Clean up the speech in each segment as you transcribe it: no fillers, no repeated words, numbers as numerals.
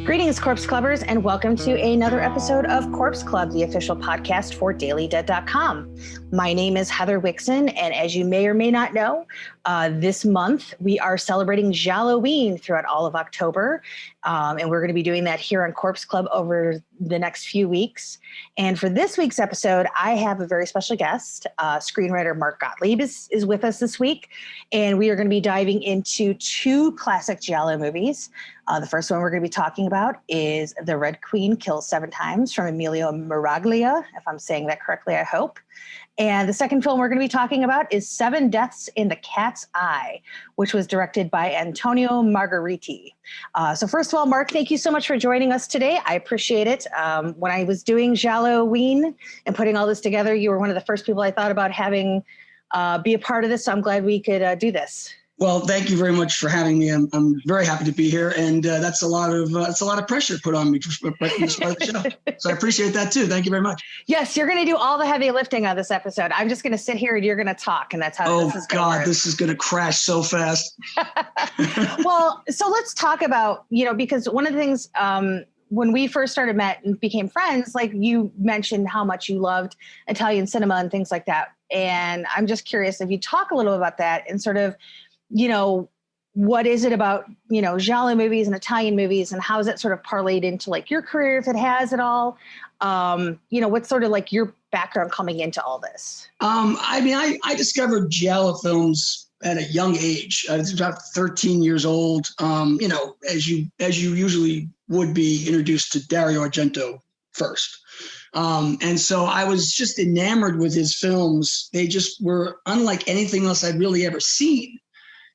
Greetings, Corpse Clubbers, and welcome to another episode of Corpse Club, the official podcast for DailyDead.com. My name is Heather Wixson, and as you may or may not know, this month we are celebrating Gialloween throughout all of October, and we're going to be doing that here on Corpse Club over the next few weeks. And for this week's episode, I have a very special guest. Screenwriter Marc Gottlieb is with us this week, and we are going to be diving into two classic giallo movies. The first one we're going to be talking about is The Red Queen Kills Seven Times from Emilio Miraglia, if I'm saying that correctly, I hope. And the second film we're going to be talking about is Seven Deaths in the Cat's Eye, which was directed by Antonio Margheriti. So first of all, Marc, thank you so much for joining us today. I appreciate it. When I was doing Gialloween and putting all this together, you were one of the first people I thought about having be a part of this. So I'm glad we could do this. Well, thank you very much for having me. I'm very happy to be here, and that's a lot of pressure put on me to start the show. So I appreciate that too. Thank you very much. Yes, you're going to do all the heavy lifting on this episode. I'm just going to sit here and you're going to talk, and that's how this is going to work. This is going to crash so fast. Well, so let's talk about, because one of the things when we first met and became friends, like you mentioned how much you loved Italian cinema and things like that, and I'm just curious if you talk a little about that and sort of. What is it about, giallo movies and Italian movies, and how is it sort of parlayed into like your career, if it has at all? What's sort of like your background coming into all this? I discovered giallo films at a young age. I was about 13 years old. As you usually would be introduced to Dario Argento first. And so I was just enamored with his films. They just were unlike anything else I'd really ever seen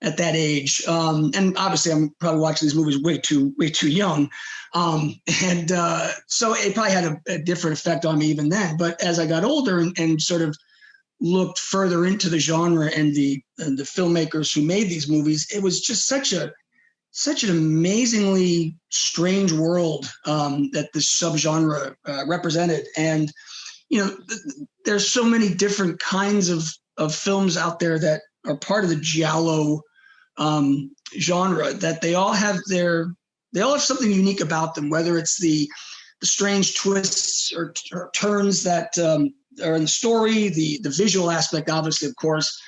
at that age. And obviously I'm probably watching these movies way too young. So it probably had a different effect on me even then. But as I got older and sort of looked further into the genre and the filmmakers who made these movies, it was just such an amazingly strange world that this subgenre represented. And, there's so many different kinds of films out there that are part of the giallo genre, that they all have something unique about them, whether it's the strange twists or turns that are in the story, the visual aspect, obviously, of course,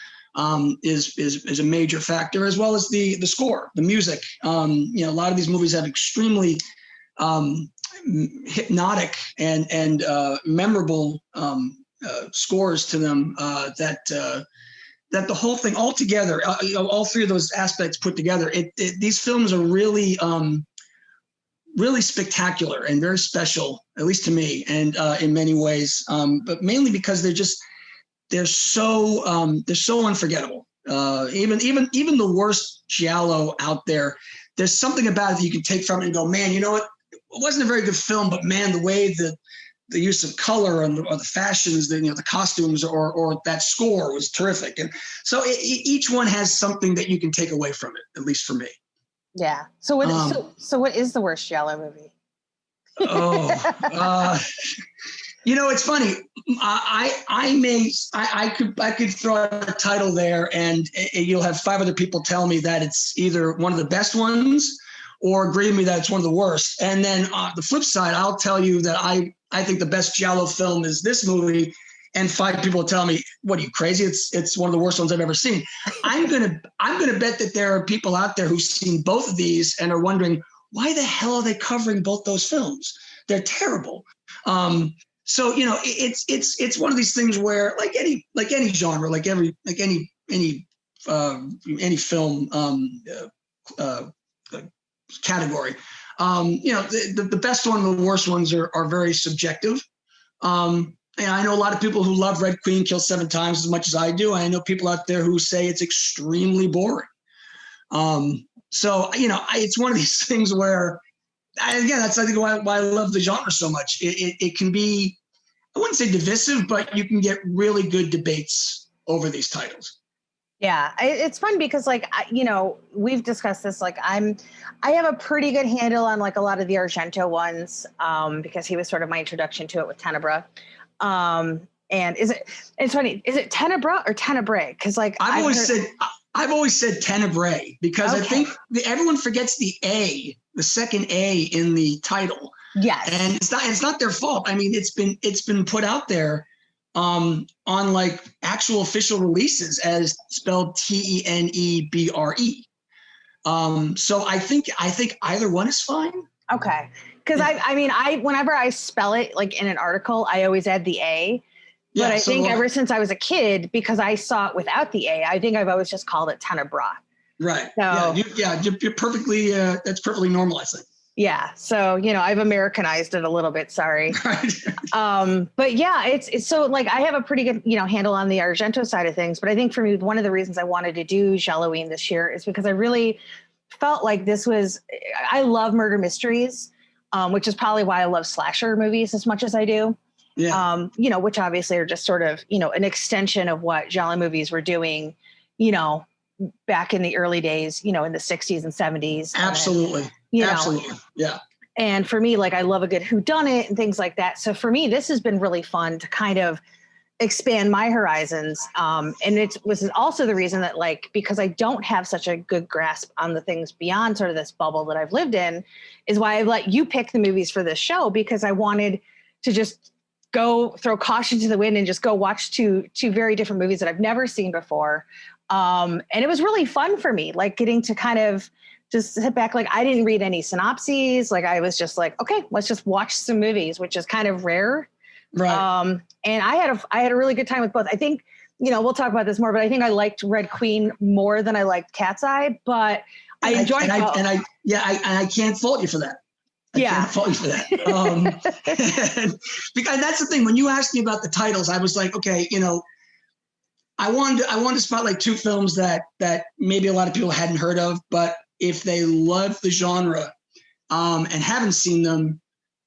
is a major factor, as well as the score, the music. A lot of these movies have extremely hypnotic and memorable scores to them that the whole thing all together, all three of those aspects put together, these films are really, really spectacular and very special, at least to me, and in many ways, but mainly because they're so unforgettable. Even the worst giallo out there, there's something about it that you can take from it and go, man, you know what? It wasn't a very good film, but man, the way the use of color or the fashions, the costumes or that score was terrific. And so each one has something that you can take away from it, at least for me. Yeah. So what is the worst giallo movie? It's funny. I could throw out a title there and you'll have five other people tell me that it's either one of the best ones or agree with me that it's one of the worst. And then the flip side, I'll tell you that I think the best giallo film is this movie, and five people will tell me, "What, are you crazy? It's one of the worst ones I've ever seen." I'm gonna bet that there are people out there who've seen both of these and are wondering why the hell are they covering both those films? They're terrible. So it's one of these things where like any genre, like any film category. The best one and the worst ones are very subjective. And I know a lot of people who love Red Queen Kills Seven Times as much as I do. I know people out there who say it's extremely boring. It's one of these things where, that's I think why I love the genre so much. It can be, I wouldn't say divisive, but you can get really good debates over these titles. Yeah, it's fun because we've discussed this, I have a pretty good handle on like a lot of the Argento ones because he was sort of my introduction to it with Tenebra. And it's funny, is it Tenebra or Tenebrae? Because I've always said Tenebrae because I think everyone forgets the A A in the title. Yes. And it's not their fault. I mean, it's been put out there on like actual official releases as spelled Tenebre. So I think either one is fine. Okay. Because whenever I spell it like in an article, I always add the A. But I think ever since I was a kid, because I saw it without the A, I think I've always just called it Tenebra. Right. So, you're perfectly, that's perfectly normal, I think. Yeah. So, I've Americanized it a little bit. Sorry. Right. But yeah, it's so like I have a pretty good, handle on the Argento side of things. But I think for me, one of the reasons I wanted to do Gialloween this year is because I really felt like I love murder mysteries, which is probably why I love slasher movies as much as I do. Yeah. Which obviously are just sort of, an extension of what giallo movies were doing, back in the early days, in the 60s and 70s. Absolutely. Absolutely. Yeah. And for me, like, I love a good whodunit and things like that. So for me, this has been really fun to kind of expand my horizons. And it was also the reason that, like, because I don't have such a good grasp on the things beyond sort of this bubble that I've lived in, is why I let you pick the movies for this show, because I wanted to just go throw caution to the wind and just go watch two very different movies that I've never seen before. And it was really fun for me, like getting to kind of just sit back. Like, I didn't read any synopses. Like, I was just like, okay, let's just watch some movies, which is kind of rare. Right. And I had a really good time with both. I think, we'll talk about this more, but I think I liked Red Queen more than I liked Cat's Eye, but I enjoyed both. I can't fault you for that. I can't fault you for that. Because that's the thing. When you asked me about the titles, I was like, okay, I wanted to spotlight two films that maybe a lot of people hadn't heard of, but if they love the genre and haven't seen them,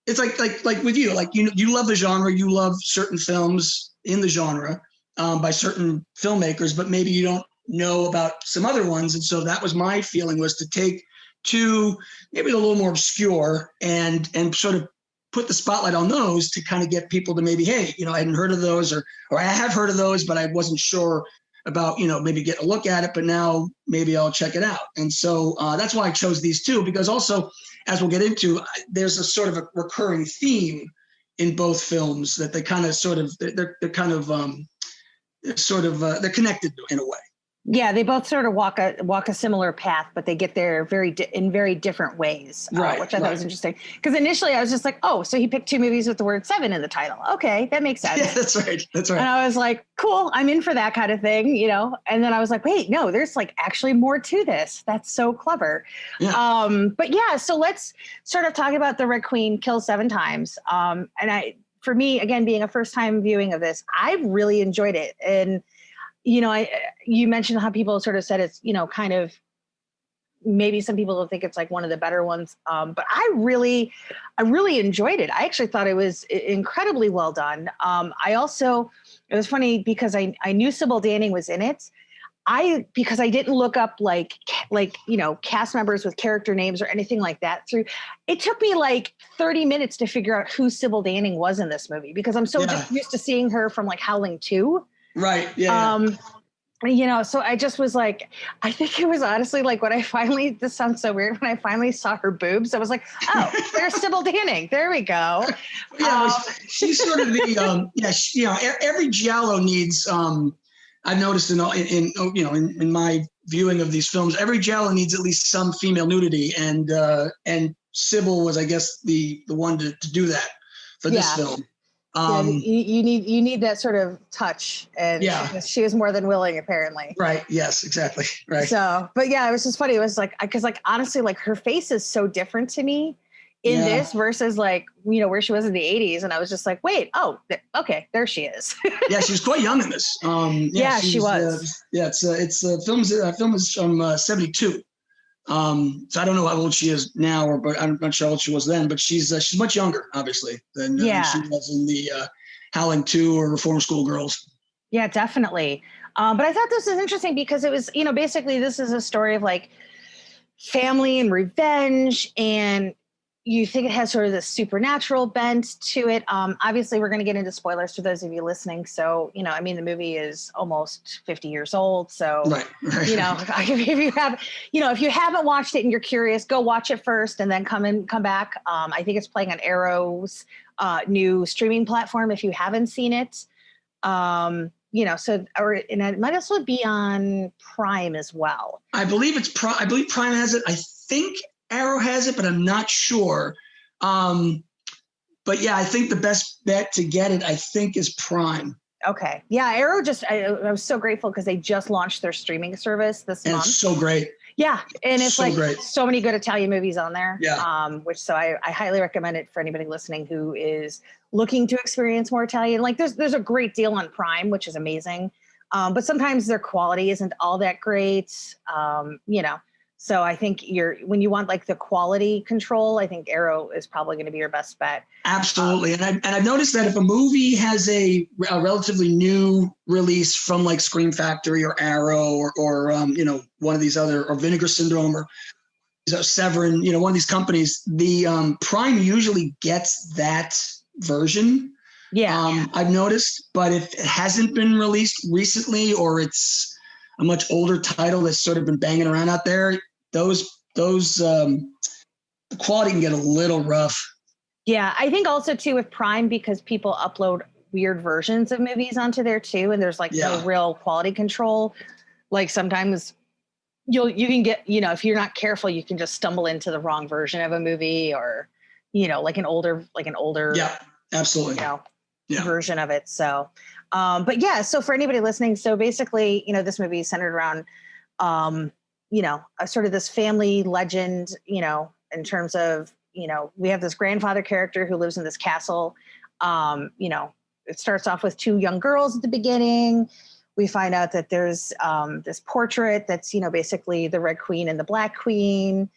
it's like with you, like you love the genre, you love certain films in the genre by certain filmmakers, but maybe you don't know about some other ones. And so that was my feeling, was to take two maybe a little more obscure and sort of put the spotlight on those to kind of get people to maybe, hey, I hadn't heard of those, or I have heard of those, but I wasn't sure about, maybe get a look at it, but now maybe I'll check it out. And so that's why I chose these two, because also, as we'll get into, there's a sort of a recurring theme in both films that they kind of sort of, they're connected in a way. Yeah, they both sort of walk a similar path, but they get there in very different ways, right, which I thought was interesting. Because initially I was just like, oh, so he picked two movies with the word 7 in the title. Okay, that makes sense. Yeah, that's right. And I was like, cool, I'm in for that kind of thing, And then I was like, wait, no, there's like actually more to this. That's so clever. Yeah. But yeah, so let's sort of talk about the Red Queen kills 7 times. For me, again, being a first time viewing of this, I really enjoyed it. And you mentioned how people sort of said it's, kind of, maybe some people don't think it's like one of the better ones. But I really enjoyed it. I actually thought it was incredibly well done. It was funny because I knew Sybil Danning was in it. Because I didn't look up like cast members with character names or anything like that through. It took me like 30 minutes to figure out who Sybil Danning was in this movie, because I'm so just used to seeing her from like Howling 2. Right. Yeah. So I just was like, I think it was honestly like this sounds so weird, when I finally saw her boobs, I was like, oh, there's Sybil Danning. There we go. Yeah, she's sort of the every giallo needs. I've noticed in my viewing of these films, every giallo needs at least some female nudity, and Sybil was, I guess, the one to do that for this film. You need that sort of touch, and she was more than willing, apparently. Right. Yes, exactly. Right. So, but yeah, it was just funny. It was like, because like, honestly, like her face is so different to me in this versus like, where she was in the 80s. And I was just like, wait, okay, there she is. Yeah. She was quite young in this. She was. It's film is from 72. So I don't know how old she is now, but I'm not sure how old she was then, but she's much younger, obviously, than she was in the Howling 2 or Reform School Girls. Yeah, definitely. But I thought this was interesting because it was, basically this is a story of like family and revenge. And, you think it has sort of this supernatural bent to it. Obviously, we're going to get into spoilers for those of you listening. So, I mean, the movie is almost 50 years old. So, right. if you haven't watched it and you're curious, go watch it first and then come back. I think it's playing on Arrow's new streaming platform if you haven't seen it. And it might also be on Prime as well. I believe Prime has it. I think Arrow has it, but I'm not sure. But yeah, I think the best bet to get it, I think, is Prime. Okay. Yeah, Arrow I was so grateful because they just launched their streaming service this month. It's so great. Yeah. And it's so great. So many good Italian movies on there. Yeah. I highly recommend it for anybody listening who is looking to experience more Italian. Like there's a great deal on Prime, which is amazing. But sometimes their quality isn't all that great. So I think when you want like the quality control, I think Arrow is probably going to be your best bet. Absolutely. And I've noticed that if a movie has a relatively new release from like Scream Factory or Arrow or one of these other, or Vinegar Syndrome or Severin, one of these companies, the Prime usually gets that version. Yeah. I've noticed, but if it hasn't been released recently or it's a much older title that's sort of been banging around out there, those the quality can get a little rough. Yeah, I think also too with Prime, because people upload weird versions of movies onto there too, and there's no real quality control. Like sometimes you can get, if you're not careful, you can just stumble into the wrong version of a movie, or like an older yeah, absolutely version of it. So but yeah, so for anybody listening, so basically this movie is centered around a sort of this family legend, in terms of we have this grandfather character who lives in this castle. It starts off with two young girls at the beginning. We find out that there's this portrait that's basically the Red Queen and the Black Queen.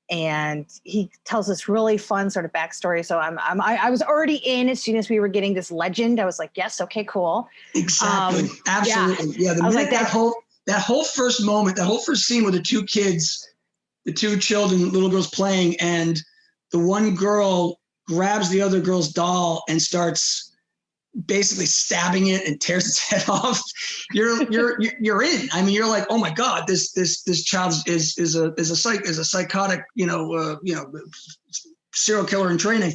And he tells this really fun sort of backstory. So I was already in as soon as we were getting this legend. I was like, yes, okay, cool. Exactly, absolutely, yeah. The minute that whole first moment, that whole first scene with the two kids, the two children, little girls playing, and the one girl grabs the other girl's doll and starts basically stabbing it and tears its head off. You're in. I mean, you're like, oh my God, this child is a psychotic, serial killer in training.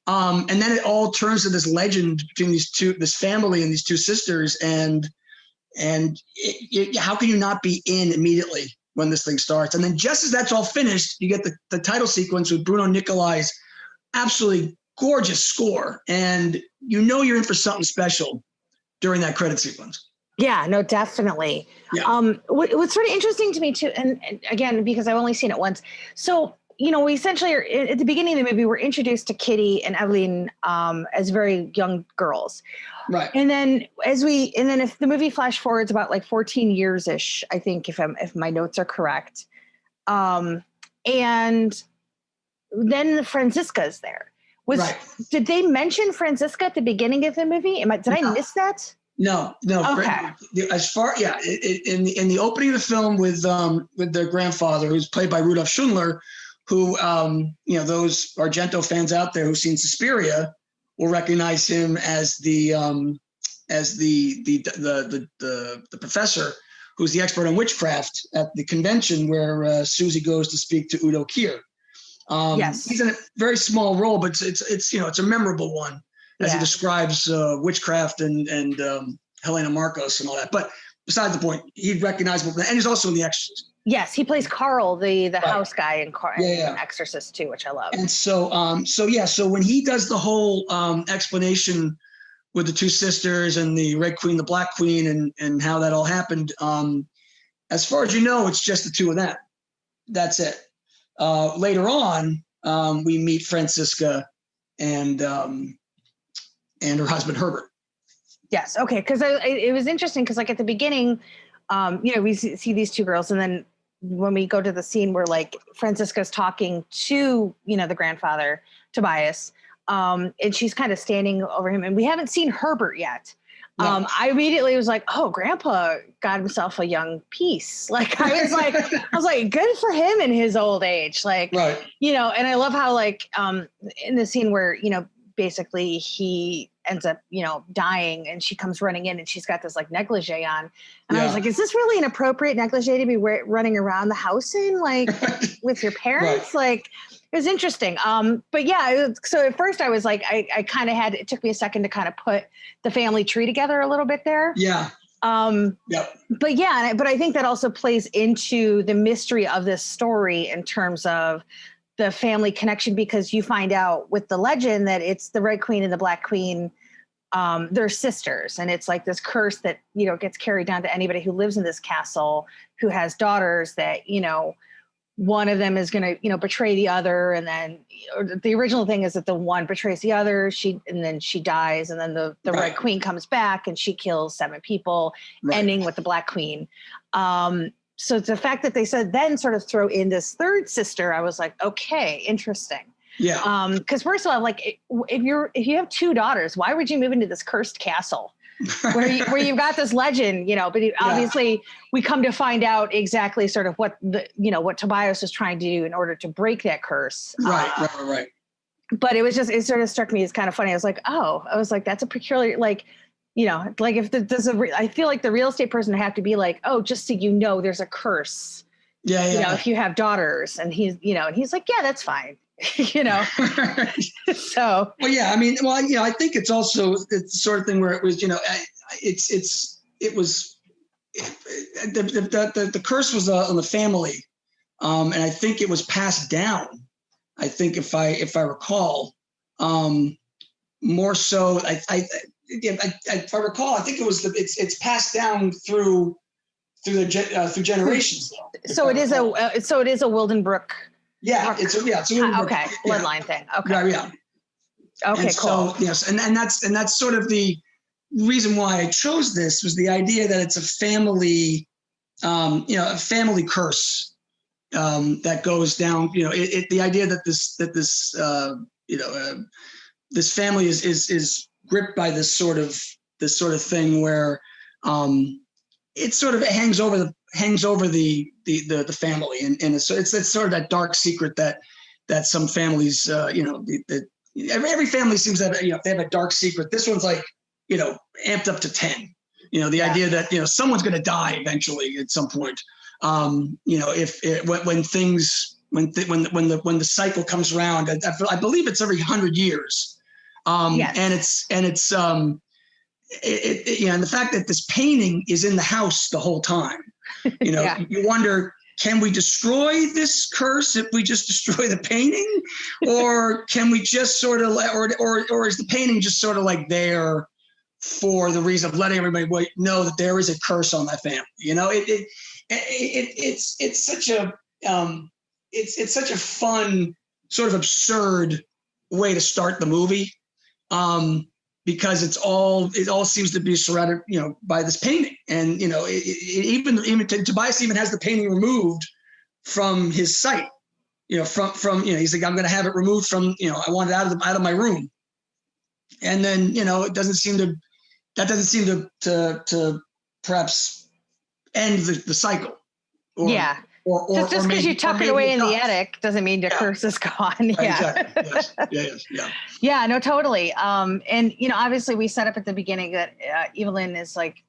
And then it all turns to this legend between this family and these two sisters. And how can you not be in immediately when this thing starts? And then just as that's all finished, you get the title sequence with Bruno Nicolai's absolutely gorgeous score, and you're in for something special during that credit sequence. Yeah, no, definitely. Yeah. What's sort of interesting to me too, and again, because I've only seen it once, so we essentially are at the beginning of the movie, we're introduced to Kitty and Evelyn as very young girls, right? And then if the movie flash forwards about like 14 years ish, I think if my notes are correct, and then Franziska is there. Did they mention Franziska at the beginning of the movie? Did I miss that? No. Okay. In the opening of the film with their grandfather, who's played by Rudolph Schundler, who those Argento fans out there who've seen Suspiria will recognize him as the professor who's the expert on witchcraft at the convention where Susie goes to speak to Udo Kier. Yes. He's in a very small role, but it's a memorable one as he describes witchcraft and Helena Marcos and all that. But besides the point, he's recognizable, and he's also in The Exorcist. Yes, he plays Carl, the house guy in Exorcist too, which I love. And so when he does the whole explanation with the two sisters and the Red Queen, the Black Queen, and how that all happened, as far as it's just the two of them. That's it. Later on, we meet Franziska and her husband Herbert. Yes. Okay. Because it was interesting because like at the beginning, we see these two girls, and then when we go to the scene where like Franziska's talking to the grandfather Tobias, and she's kind of standing over him, and we haven't seen Herbert yet. I immediately was like, oh, Grandpa got himself a young piece. Like I was like, good for him in his old age. Like, you know, and I love how like in the scene where, you know, basically he ends up, you know, dying and she comes running in and she's got this like negligee on. And I was like, is this really an appropriate negligee to be running around the house in, like with your parents? Like, it was interesting. But yeah, so at first I was like, I kind of it took me a second to kind of put the family tree together a little bit there. Yeah. But yeah, but I think that also plays into the mystery of this story in terms of the family connection, because you find out with the legend that it's the Red Queen and the Black Queen. They're sisters, and it's like this curse that, you know, gets carried down to anybody who lives in this castle who has daughters that, you know, one of them is going to, you know, betray the other. And then the original thing is that the one betrays the other, and then she dies. And then the Red Queen comes back and she kills 7 people, ending with the Black Queen. So it's the fact that they said then sort of throw in this third sister, I was like, okay, interesting. Yeah. Because first of all, like if you have 2 daughters, why would you move into this cursed castle where you've got this legend, you know? But obviously we come to find out exactly sort of what what Tobias is trying to do in order to break that curse. Right. But it sort of struck me as kind of funny. I was like, that's a peculiar, like, you know, like if I feel like the real estate person would have to be like, oh, just so you know, there's a curse. Yeah. You know, if you have daughters, and he's like, yeah, that's fine. You know, so. Well, yeah, I mean, well, you know, I think it's also the sort of thing where it was, you know, the curse was on the family. And I think it was passed down. I think if I recall, more so, if I recall, I think it was it's passed down through generations. So it is a Wildenbrook. Yeah, it's a okay, bloodline thing. Okay. Yeah. Okay, and cool. So, yes, and that's sort of the reason why I chose this, was the idea that it's a family, a family curse that goes down. You know, the idea that this family is gripped by this sort of thing where it sort of hangs over the family, and it's sort of that dark secret that some families, every family seems to have, if they have a dark secret. This one's like, amped up to 10. The idea that someone's going to die eventually at some point. When the cycle comes around, I believe it's every 100 years. Yes. And the fact that this painting is in the house the whole time, you wonder, can we destroy this curse if we just destroy the painting, or can we just sort of, or is the painting just sort of like there for the reason of letting everybody know that there is a curse on that family? It's such a fun, sort of absurd way to start the movie, because it all seems to be surrounded, by this painting. And even Tobias even has the painting removed from his site. He's like, I'm going to have it removed from, I want it out of my room. And then that doesn't seem to perhaps end the cycle. Just because you tuck it away in the attic doesn't mean the curse is gone. Yeah. Exactly. Yes. Yeah, no, totally. And obviously we set up at the beginning that Evelyn is like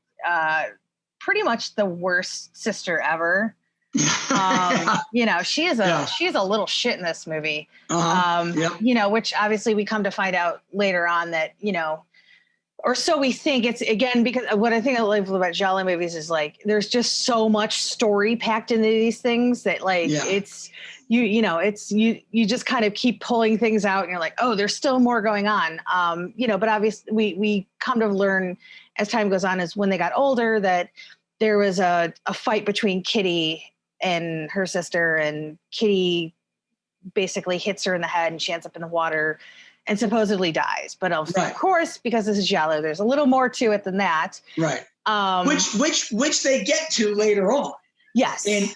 pretty much the worst sister ever. She is a little shit in this movie. Which obviously we come to find out later on that, or so we think. It's, again, because what I think I love about giallo movies is like, there's just so much story packed into these things that it's, you just kind of keep pulling things out and you're like, oh, there's still more going on. But obviously we come to learn as time goes on, is when they got older, that there was a fight between Kitty and her sister, and Kitty basically hits her in the head and she ends up in the water and supposedly dies. But of course, because this is giallo, there's a little more to it than that. Right. Which they get to later on. Yes. And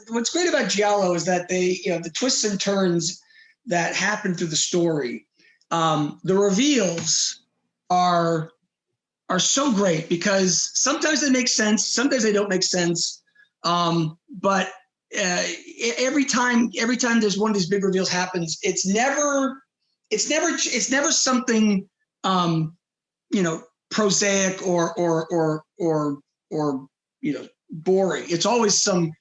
what's great about giallo is that they, the twists and turns that happen through the story, the reveals are are so great because sometimes they make sense, sometimes they don't make sense. But every time there's one of these big reveals happens, it's never something prosaic or boring. It's always some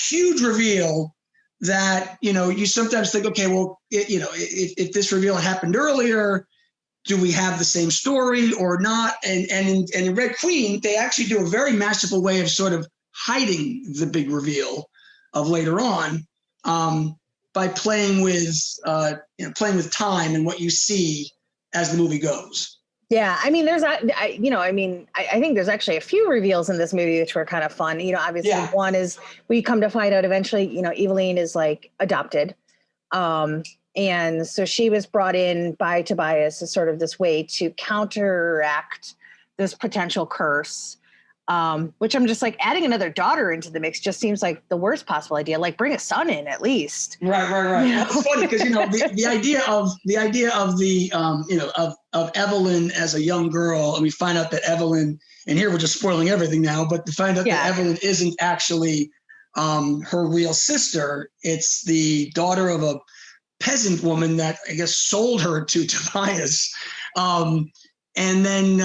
huge reveal that you sometimes think, okay, well, if this reveal happened earlier, do we have the same story or not? And in Red Queen, they actually do a very masterful way of sort of hiding the big reveal of later on, by playing with time and what you see as the movie goes. Yeah, I mean, I think there's actually a few reveals in this movie which were kind of fun. Obviously, one is we come to find out eventually, Eveline is like adopted. And so she was brought in by Tobias as sort of this way to counteract this potential curse, which I'm just like, adding another daughter into the mix just seems like the worst possible idea. Like, bring a son in at least. Right. Well, it's funny because the idea of Evelyn as a young girl, and we find out that Evelyn, and here we're just spoiling everything now, but to find out that Evelyn isn't actually her real sister. It's the daughter of a peasant woman that I guess sold her to Tobias. And then,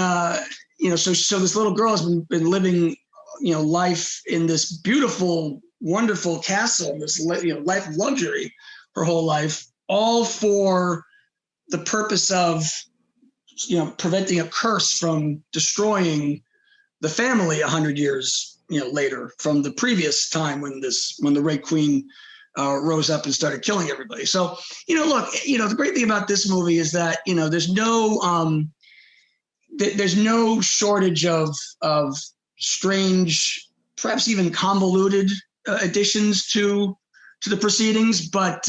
so this little girl has been living, life in this beautiful, wonderful castle, this, life of luxury her whole life, all for the purpose of, preventing a curse from destroying the family 100 years, later from the previous time when the Red Queen rose up and started killing everybody. So, look, the great thing about this movie is that, there's no shortage of strange, perhaps even convoluted additions to the proceedings. But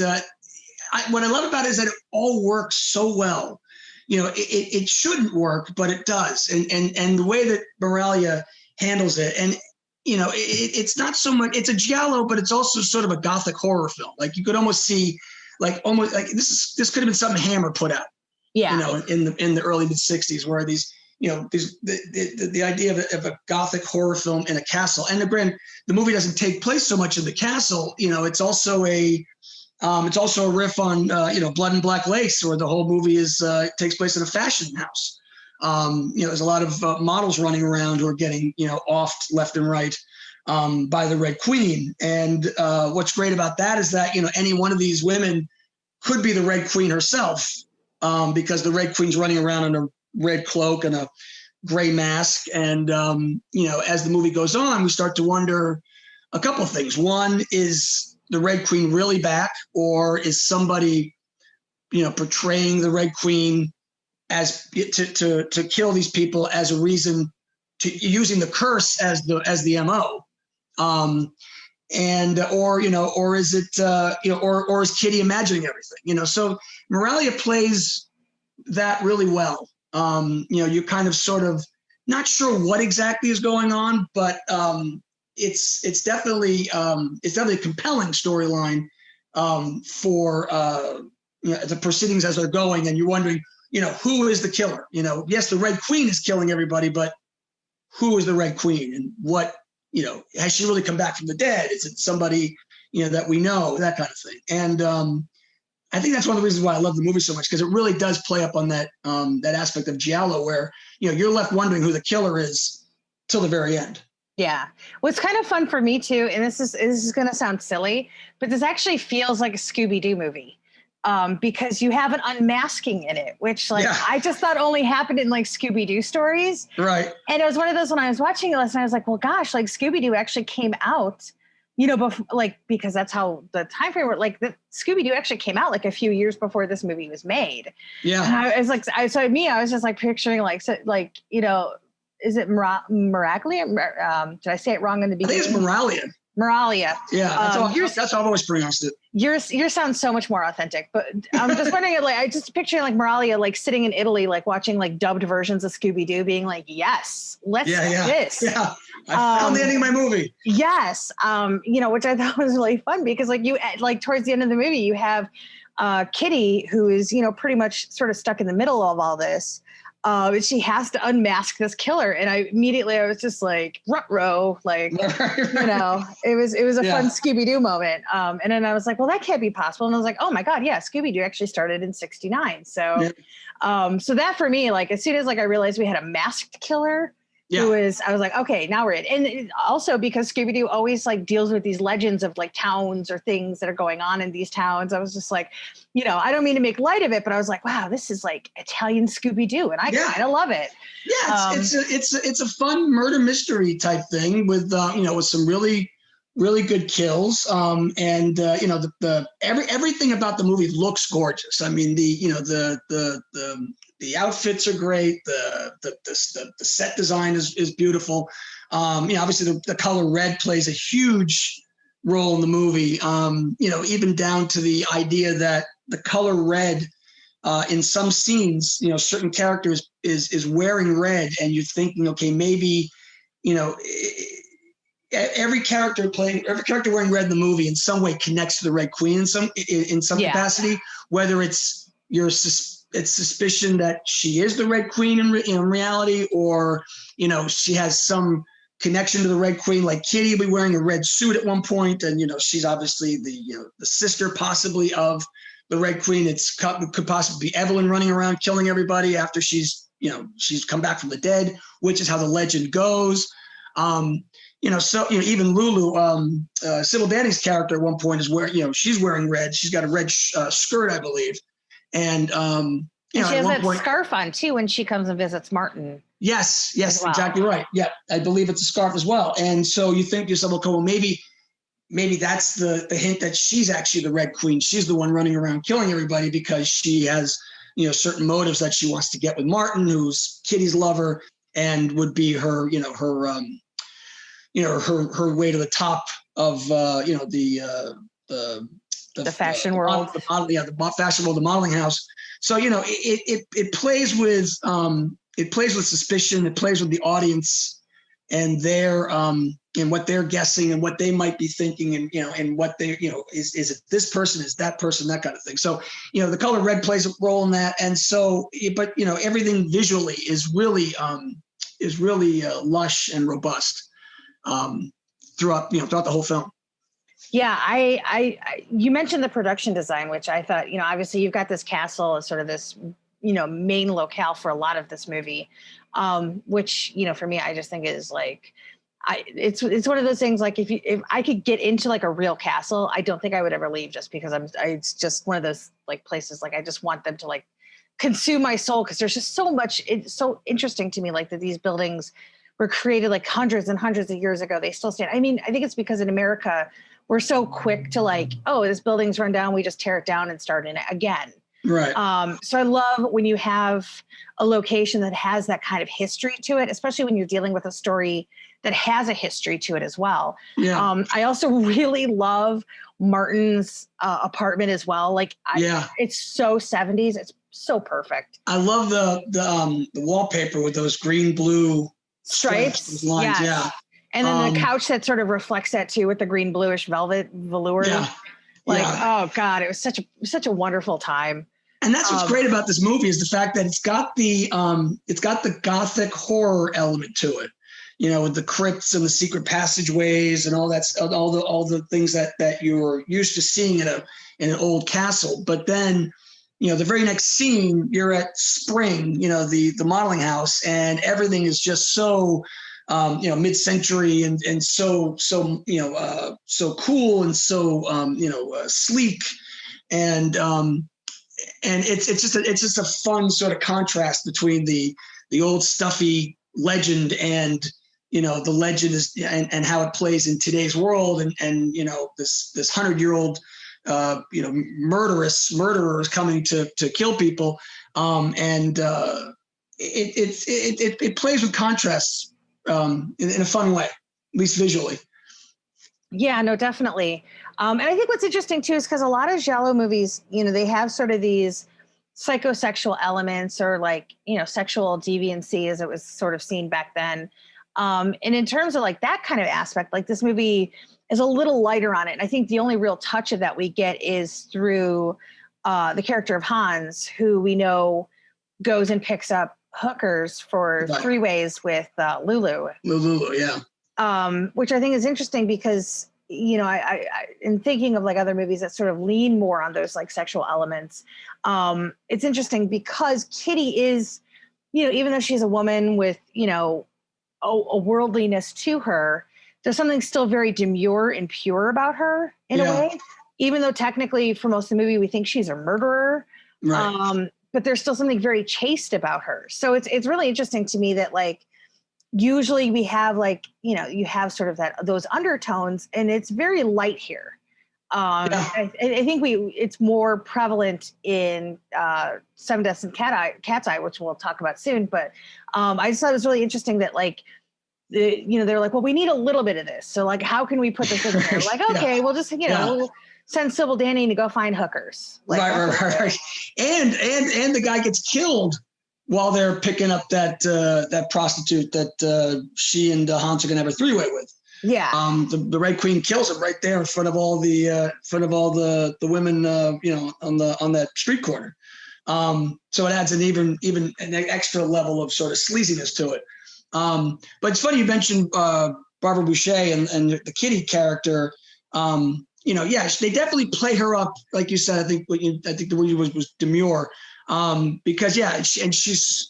what I love about it is that it all works so well. It shouldn't work, but it does. And the way that Moralia handles it, and it's not so much, it's a giallo, but it's also sort of a gothic horror film. Like, you could almost see, this could have been something Hammer put out. Yeah. In the early mid '60s, where the idea of a gothic horror film in a castle. And the movie doesn't take place so much in the castle. It's also a riff on Blood and Black Lace, where the whole movie takes place in a fashion house. There's a lot of models running around who are getting, offed left and right by the Red Queen. And what's great about that is that, any one of these women could be the Red Queen herself, because the Red Queen's running around in a red cloak and a gray mask. And, as the movie goes on, we start to wonder a couple of things. One, is the Red Queen really back, or is somebody, portraying the Red Queen as to kill these people as a reason to using the curse as the MO, or is it or is Kitty imagining everything? So Moralia plays that really well. You're kind of sort of not sure what exactly is going on, but it's definitely a compelling storyline for the proceedings as they're going, and you're wondering, who is the killer? Yes, the Red Queen is killing everybody, but who is the Red Queen, and what, has she really come back from the dead? Is it somebody, that we know, that kind of thing? And I think that's one of the reasons why I love the movie so much, because it really does play up on that aspect of giallo where, you're left wondering who the killer is till the very end. Yeah. What's kind of fun for me too, and this is going to sound silly, but this actually feels like a Scooby-Doo movie. Because you have an unmasking in it, which I just thought only happened in like Scooby-Doo stories. Right. And it was one of those, when I was watching it last night, I was like, well, gosh, like Scooby-Doo actually came out, before, because that's how the time frame worked. Like, the Scooby-Doo actually came out like a few years before this movie was made. Yeah. And I was like, I was just like picturing is it Miraglia? Did I say it wrong in the beginning? I think it's Moralia. Moralia. Yeah, that's how I've always pronounced it. Yours sounds so much more authentic, but I'm just wondering, I just picturing like Moralia, like sitting in Italy, like watching like dubbed versions of Scooby-Doo, being like, yes, let's do this. Yeah, I found the ending of my movie. Yes, which I thought was really fun, because like towards the end of the movie, you have Kitty, who is, pretty much sort of stuck in the middle of all this. And she has to unmask this killer. And I was just like, ruh-roh, like, it was a fun Scooby-Doo moment. And then I was like, well, that can't be possible. And I was like, oh my God, yeah, Scooby-Doo actually started in 1969. So, so that for me, like, as soon as like I realized we had a masked killer, I was like, okay, now we're in. And also because Scooby-Doo always like deals with these legends of like towns or things that are going on in these towns. I was just like, I don't mean to make light of it, but I was like, wow, this is like Italian Scooby-Doo. And I kind of love it. Yeah. It's a fun murder mystery type thing with, with some really, really good kills. Everything about the movie looks gorgeous. I mean, the outfits are great. The set design is beautiful. Obviously the color red plays a huge role in the movie. Even down to the idea that the color red in some scenes, certain characters is wearing red, and you're thinking, okay, maybe, every character wearing red in the movie in some way connects to the Red Queen in some capacity, whether it's suspicion that she is the Red Queen in reality, or, she has some connection to the Red Queen, like Kitty will be wearing a red suit at one point. And, she's obviously the sister possibly of the Red Queen. Could possibly be Evelyn running around killing everybody after she's come back from the dead, which is how the legend goes. Even Lulu, Sybil Danning's character at one point is she's wearing red. She's got a red skirt, I believe. And, she has that scarf on too when she comes and visits Martin. Yes, exactly right. Yeah, I believe it's a scarf as well. And so you think to yourself, okay, well, maybe that's the hint that she's actually the Red Queen. She's the one running around killing everybody because she has, certain motives that she wants to get with Martin, who's Kitty's lover, and would be her, her way to the top of, the fashion world, the fashion world, the modeling house. So, it plays with suspicion. It plays with the audience and their, and what they're guessing and what they might be thinking, and, and what they, is it this person, is that person, that kind of thing. So, the color red plays a role in that. And so, but, everything visually is really lush and robust throughout the whole film. Yeah, I you mentioned the production design, which I thought, obviously you've got this castle as sort of this, main locale for a lot of this movie, which, for me, I just think is like, it's one of those things, like if I could get into like a real castle, I don't think I would ever leave, just because it's just one of those like places, like I just want them to like consume my soul, because there's just so much. It's so interesting to me, like that these buildings were created like hundreds and hundreds of years ago. They still stand. I mean, I think it's because in America, we're so quick to like, oh, this building's run down, we just tear it down and start in it again. Right. So I love when you have a location that has that kind of history to it, especially when you're dealing with a story that has a history to it as well. Yeah. I also really love Martin's apartment as well. Like, it's so 70s. It's so perfect. I love the wallpaper with those green blue stripes. Lines. Yes. Yeah. And then the couch that sort of reflects that too, with the green bluish velvet velour. Yeah. Oh God, it was such a wonderful time. And that's what's great about this movie, is the fact that it's got the Gothic horror element to it, with the crypts and the secret passageways and all that, all the things that you're used to seeing in an old castle. But then, the very next scene, you're at Spring, the modeling house, and everything is just so, mid-century and so cool and so, sleek. And it's just a fun sort of contrast between the old stuffy legend and, the legend is and how it plays in today's world. And this 100-year-old, murderers coming to kill people. It plays with contrasts in a fun way, at least visually. Yeah, no, definitely. And I think what's interesting too is because a lot of giallo movies, they have sort of these psychosexual elements, or like, sexual deviancy as it was sort of seen back then. And in terms of like that kind of aspect, like this movie is a little lighter on it. And I think the only real touch of that we get is through the character of Hans, who we know goes and picks up hookers for Right. three ways with Lulu. Lulu, yeah. Which I think is interesting because, you know, I in thinking of like other movies that sort of lean more on those like sexual elements, it's interesting because Kitty is, you know, even though she's a woman with, you know, a worldliness to her, there's something still very demure and pure about her in a way, even though technically for most of the movie, we think she's a murderer. Right. But there's still something very chaste about her. So it's really interesting to me that like, usually we have like, you know, you have sort of those undertones and it's very light here. I think it's more prevalent in Seven Deaths and Cat's Eye, which we'll talk about soon. But I just thought it was really interesting that like, you know, they're like, well, we need a little bit of this. So like, how can we put this in there? Like, okay, we'll just, you know, we'll send Sybil Danning to go find hookers. Like, right. And the guy gets killed while they're picking up that prostitute that she and Hans are gonna have a three-way with. Yeah. The Red Queen kills him right there in front of all the women, you know, on that street corner. So it adds an even an extra level of sort of sleaziness to it. But it's funny you mentioned Barbara Boucher and the Kitty character. You know, yeah, they definitely play her up, like you said. I think the word was demure, because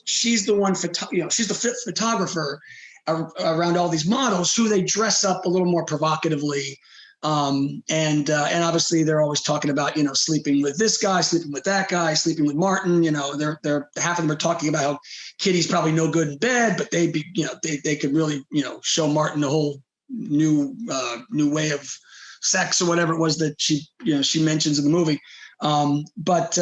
she's the one she's the photographer around all these models who they dress up a little more provocatively. And obviously they're always talking about, you know, sleeping with this guy, sleeping with that guy, sleeping with Martin. You know, they're half of them are talking about how Kitty's probably no good in bed, but they could really, you know, show Martin a whole new way of sex or whatever it was that she mentions in the movie. But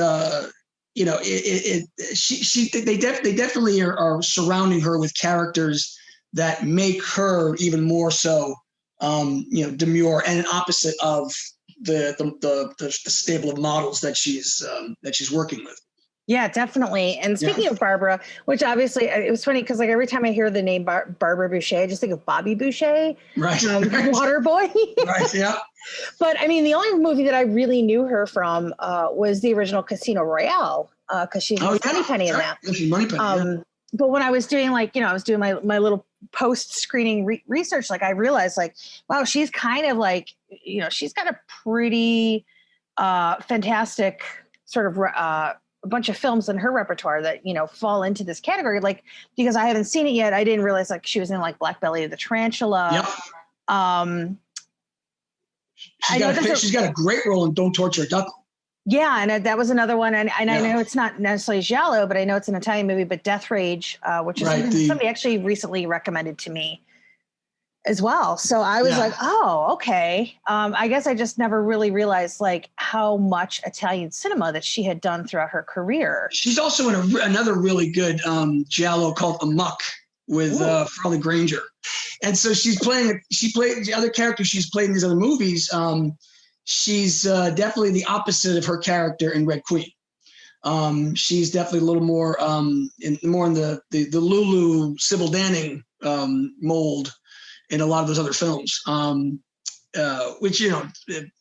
you know, they definitely are surrounding her with characters that make her even more so, you know, demure and an opposite of the stable of models that she's working with. Yeah, definitely. And speaking of Barbara, which obviously it was funny because like every time I hear the name Barbara Boucher, I just think of Bobby Boucher, right? Waterboy. Right. Yeah. But I mean, the only movie that I really knew her from was the original Casino Royale, because she's Moneypenny in that. She's Moneypenny. But when I was doing like, you know, I was doing my little post-screening research, like I realized like, wow, she's kind of like, you know, she's got a pretty fantastic sort of a bunch of films in her repertoire that, you know, fall into this category. Like, because I haven't seen it yet, I didn't realize like she was in like Black Belly of the Tarantula. Yep. She's got a great role in Don't Torture a Duckling. Yeah, and that was another one. And I know it's not necessarily giallo, but I know it's an Italian movie, but Death Rage, which is somebody actually recently recommended to me as well. So I was like, oh, okay. I guess I just never really realized like how much Italian cinema that she had done throughout her career. She's also in another really good giallo called Amok with Farley Granger. And so she played the other character she's played in these other movies. She's definitely the opposite of her character in Red Queen. She's definitely a little more in the Lulu Sybil Danning mold in a lot of those other films. Which, you know,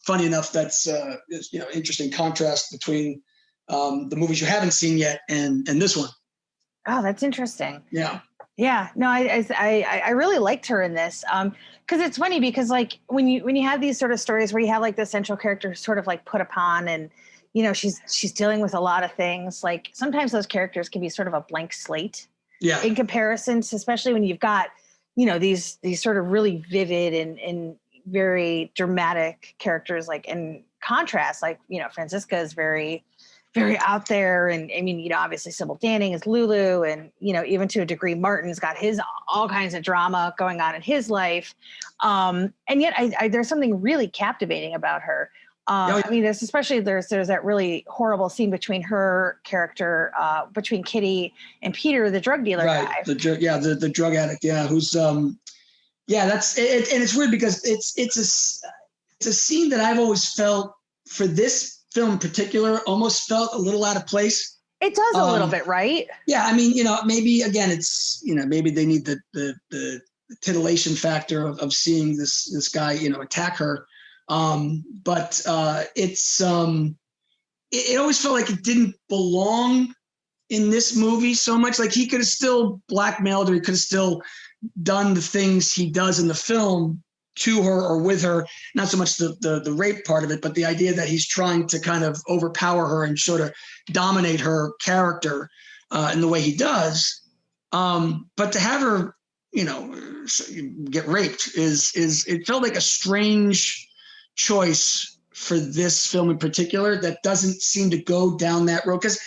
funny enough, that's you know, interesting contrast between the movies you haven't seen yet and this one. Oh, that's interesting. Yeah. Yeah, no, I really liked her in this, because it's funny because like when you have these sort of stories where you have like the central character sort of like put upon and, you know, she's dealing with a lot of things. Like sometimes those characters can be sort of a blank slate. Yeah. In comparison to, especially when you've got, you know, these sort of really vivid and very dramatic characters, like in contrast, like, you know, Franziska is very out there. And I mean, you know, obviously Sybil Danning is Lulu, and, you know, even to a degree, Martin's got his all kinds of drama going on in his life. And yet there's something really captivating about her. I mean, there's that really horrible scene between her character, between Kitty and Peter, the drug dealer guy. The drug addict. Yeah. Who's, that's it. And it's weird because it's a scene that I've always felt for this film in particular almost felt a little out of place. It does a little bit, right? Yeah. I mean, you know, maybe again, it's, you know, maybe they need the titillation factor of seeing this guy, you know, attack her. But it's it always felt like it didn't belong in this movie so much. Like he could have still blackmailed her. He could have still done the things he does in the film to her or with her. Not so much the rape part of it, but the idea that he's trying to kind of overpower her and sort of dominate her character in the way he does. But to have her, get raped it felt like a strange choice for this film in particular that doesn't seem to go down that road. Because,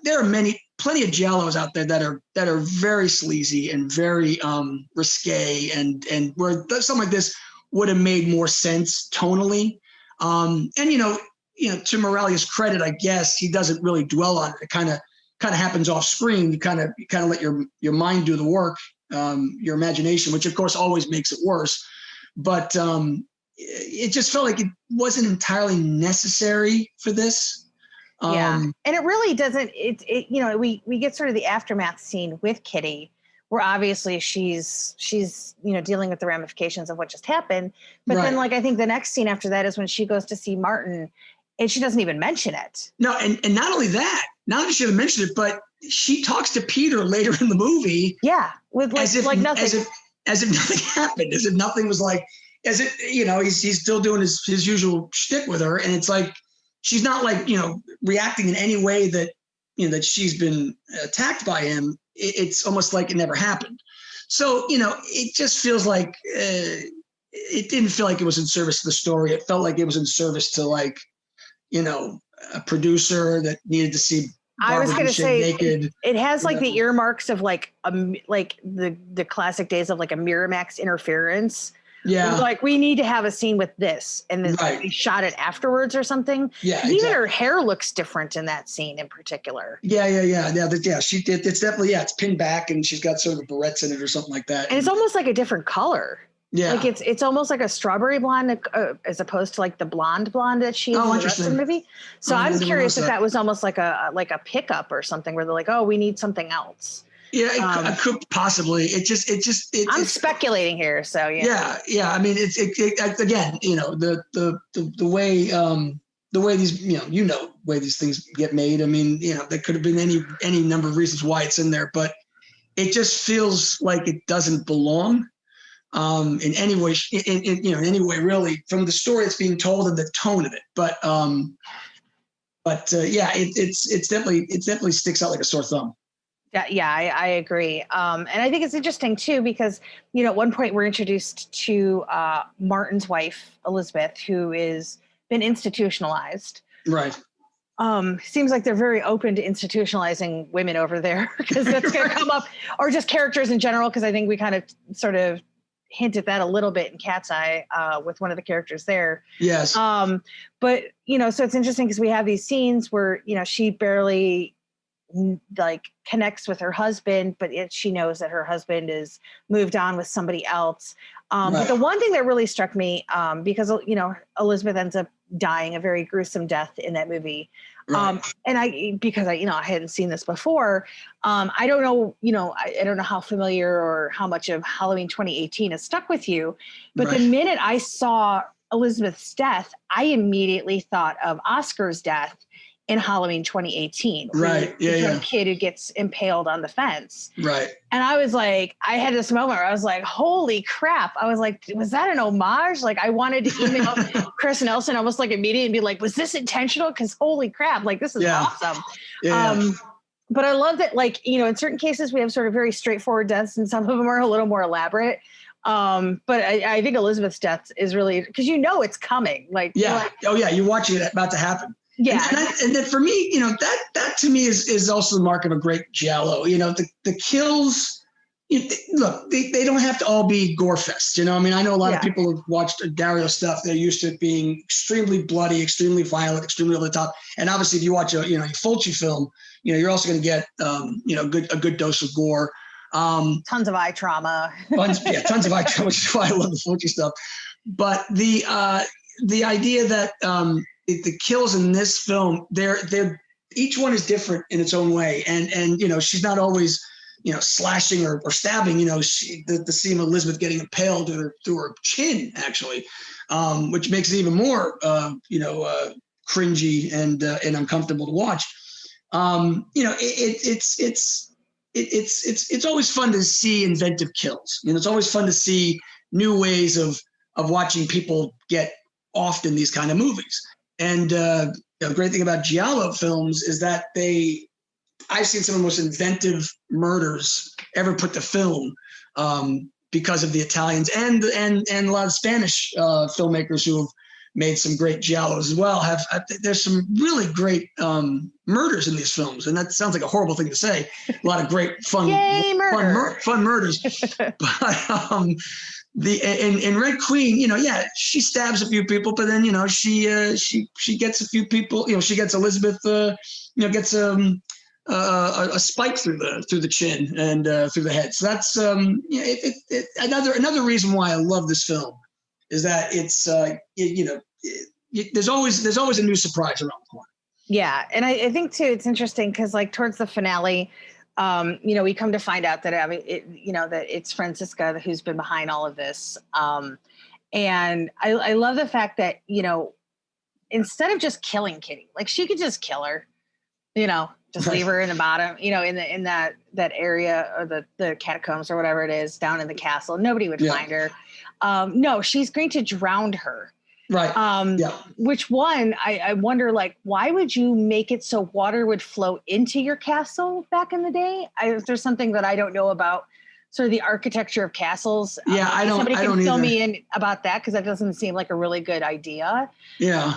there are plenty of giallos out there that are very sleazy and very risque and where something like this would have made more sense tonally. And, to Moralia's credit, I guess he doesn't really dwell on it. It kind of happens off screen. You kind of let your mind do the work, your imagination, which of course always makes it worse. But it just felt like it wasn't entirely necessary for this. And it really doesn't. We get sort of the aftermath scene with Kitty, where obviously she's dealing with the ramifications of what just happened. But then, I think the next scene after that is when she goes to see Martin, and she doesn't even mention it. No, and not only that, not only should have mentioned it, but she talks to Peter later in the movie. Yeah, with nothing. As if nothing happened, as if nothing was he's still doing his usual shtick with her, and it's like she's not reacting in any way that that she's been attacked by him. It's almost like it never happened. So it just feels like it didn't feel like it was in service to the story. It felt like it was in service to a producer that needed to see I was going to say naked. It has the earmarks of the classic days of a Miramax interference. Yeah. We need to have a scene with this, and then we shot it afterwards or something. Yeah. Even her hair looks different in that scene in particular. Yeah. She did. It's definitely, it's pinned back and she's got sort of barrettes in it or something like that. And it's almost like a different color. Yeah. It's almost like a strawberry blonde as opposed to the blonde that she is in the rest of the movie. So I'm curious if that was almost like a pickup or something where they're like, oh, we need something else. Yeah, it could possibly. I'm speculating here, so yeah. Yeah. I mean, it's again, the way these way these things get made. I mean, there could have been any number of reasons why it's in there, but it just feels like it doesn't belong in any way. In any way, really, from the story that's being told and the tone of it. But it definitely sticks out like a sore thumb. Yeah, I agree. And I think it's interesting too, because, at one point we're introduced to Martin's wife, Elizabeth, who is been institutionalized. Right. Seems like they're very open to institutionalizing women over there, because that's going to come up, or just characters in general. Cause I think we kind of sort of hint at that a little bit in Cat's Eye with one of the characters there. Yes. But, so it's interesting because we have these scenes where, she barely connects with her husband, but she knows that her husband is moved on with somebody else. But the one thing that really struck me, because Elizabeth ends up dying a very gruesome death in that movie. And I hadn't seen this before. I don't know, I don't know how familiar or how much of Halloween 2018 has stuck with you, but the minute I saw Elizabeth's death, I immediately thought of Oscar's death in Halloween 2018. Right. Yeah. Kid who gets impaled on the fence. Right. And I was like, I had this moment where I was like, holy crap. I was like, was that an homage? I wanted to email Chris Nelson almost immediately and be like, was this intentional? Because holy crap, this is awesome. Yeah. But I love that, in certain cases we have sort of very straightforward deaths and some of them are a little more elaborate. But I think Elizabeth's death is really, because it's coming. You're watching it about to happen. Yeah. And then for me, that to me is also the mark of a great giallo. The kills, look, they don't have to all be gore fests. I mean, I know a lot of people have watched Dario stuff. They're used to it being extremely bloody, extremely violent, extremely over the top. And obviously, if you watch a Fulci film, you're also going to get a good dose of gore. Tons of eye trauma. Tons of eye trauma, which is why I love the Fulci stuff. But the idea that the kills in this film, they're each one is different in its own way, and she's not always slashing or stabbing. The scene of Elizabeth getting impaled through her chin, actually, which makes it even more cringy and uncomfortable to watch. It's always fun to see inventive kills. It's always fun to see new ways of watching people get offed in these kind of movies. And the great thing about giallo films is that I've seen some of the most inventive murders ever put to film, because of the Italians and a lot of Spanish filmmakers who have made some great giallos as well. There's some really great murders in these films, and that sounds like a horrible thing to say. A lot of great fun murders. But in Red Queen, she stabs a few people, but then she gets a few people. She gets Elizabeth. Gets a spike through the chin and through the head. So that's another reason why I love this film is that it's there's always a new surprise around the corner. Yeah, and I think too it's interesting because like towards the finale, we come to find out that that it's Francisca who's been behind all of this, and I love the fact that instead of just killing Kitty, like she could just kill her, just leave her in the bottom, in that area or the catacombs or whatever it is down in the castle. Nobody would find her. No, she's going to drown her. Right. Which one, I wonder, like, why would you make it so water would flow into your castle back in the day? There's something that I don't know about sort of the architecture of castles. Somebody can fill me in about that because that doesn't seem like a really good idea. Yeah.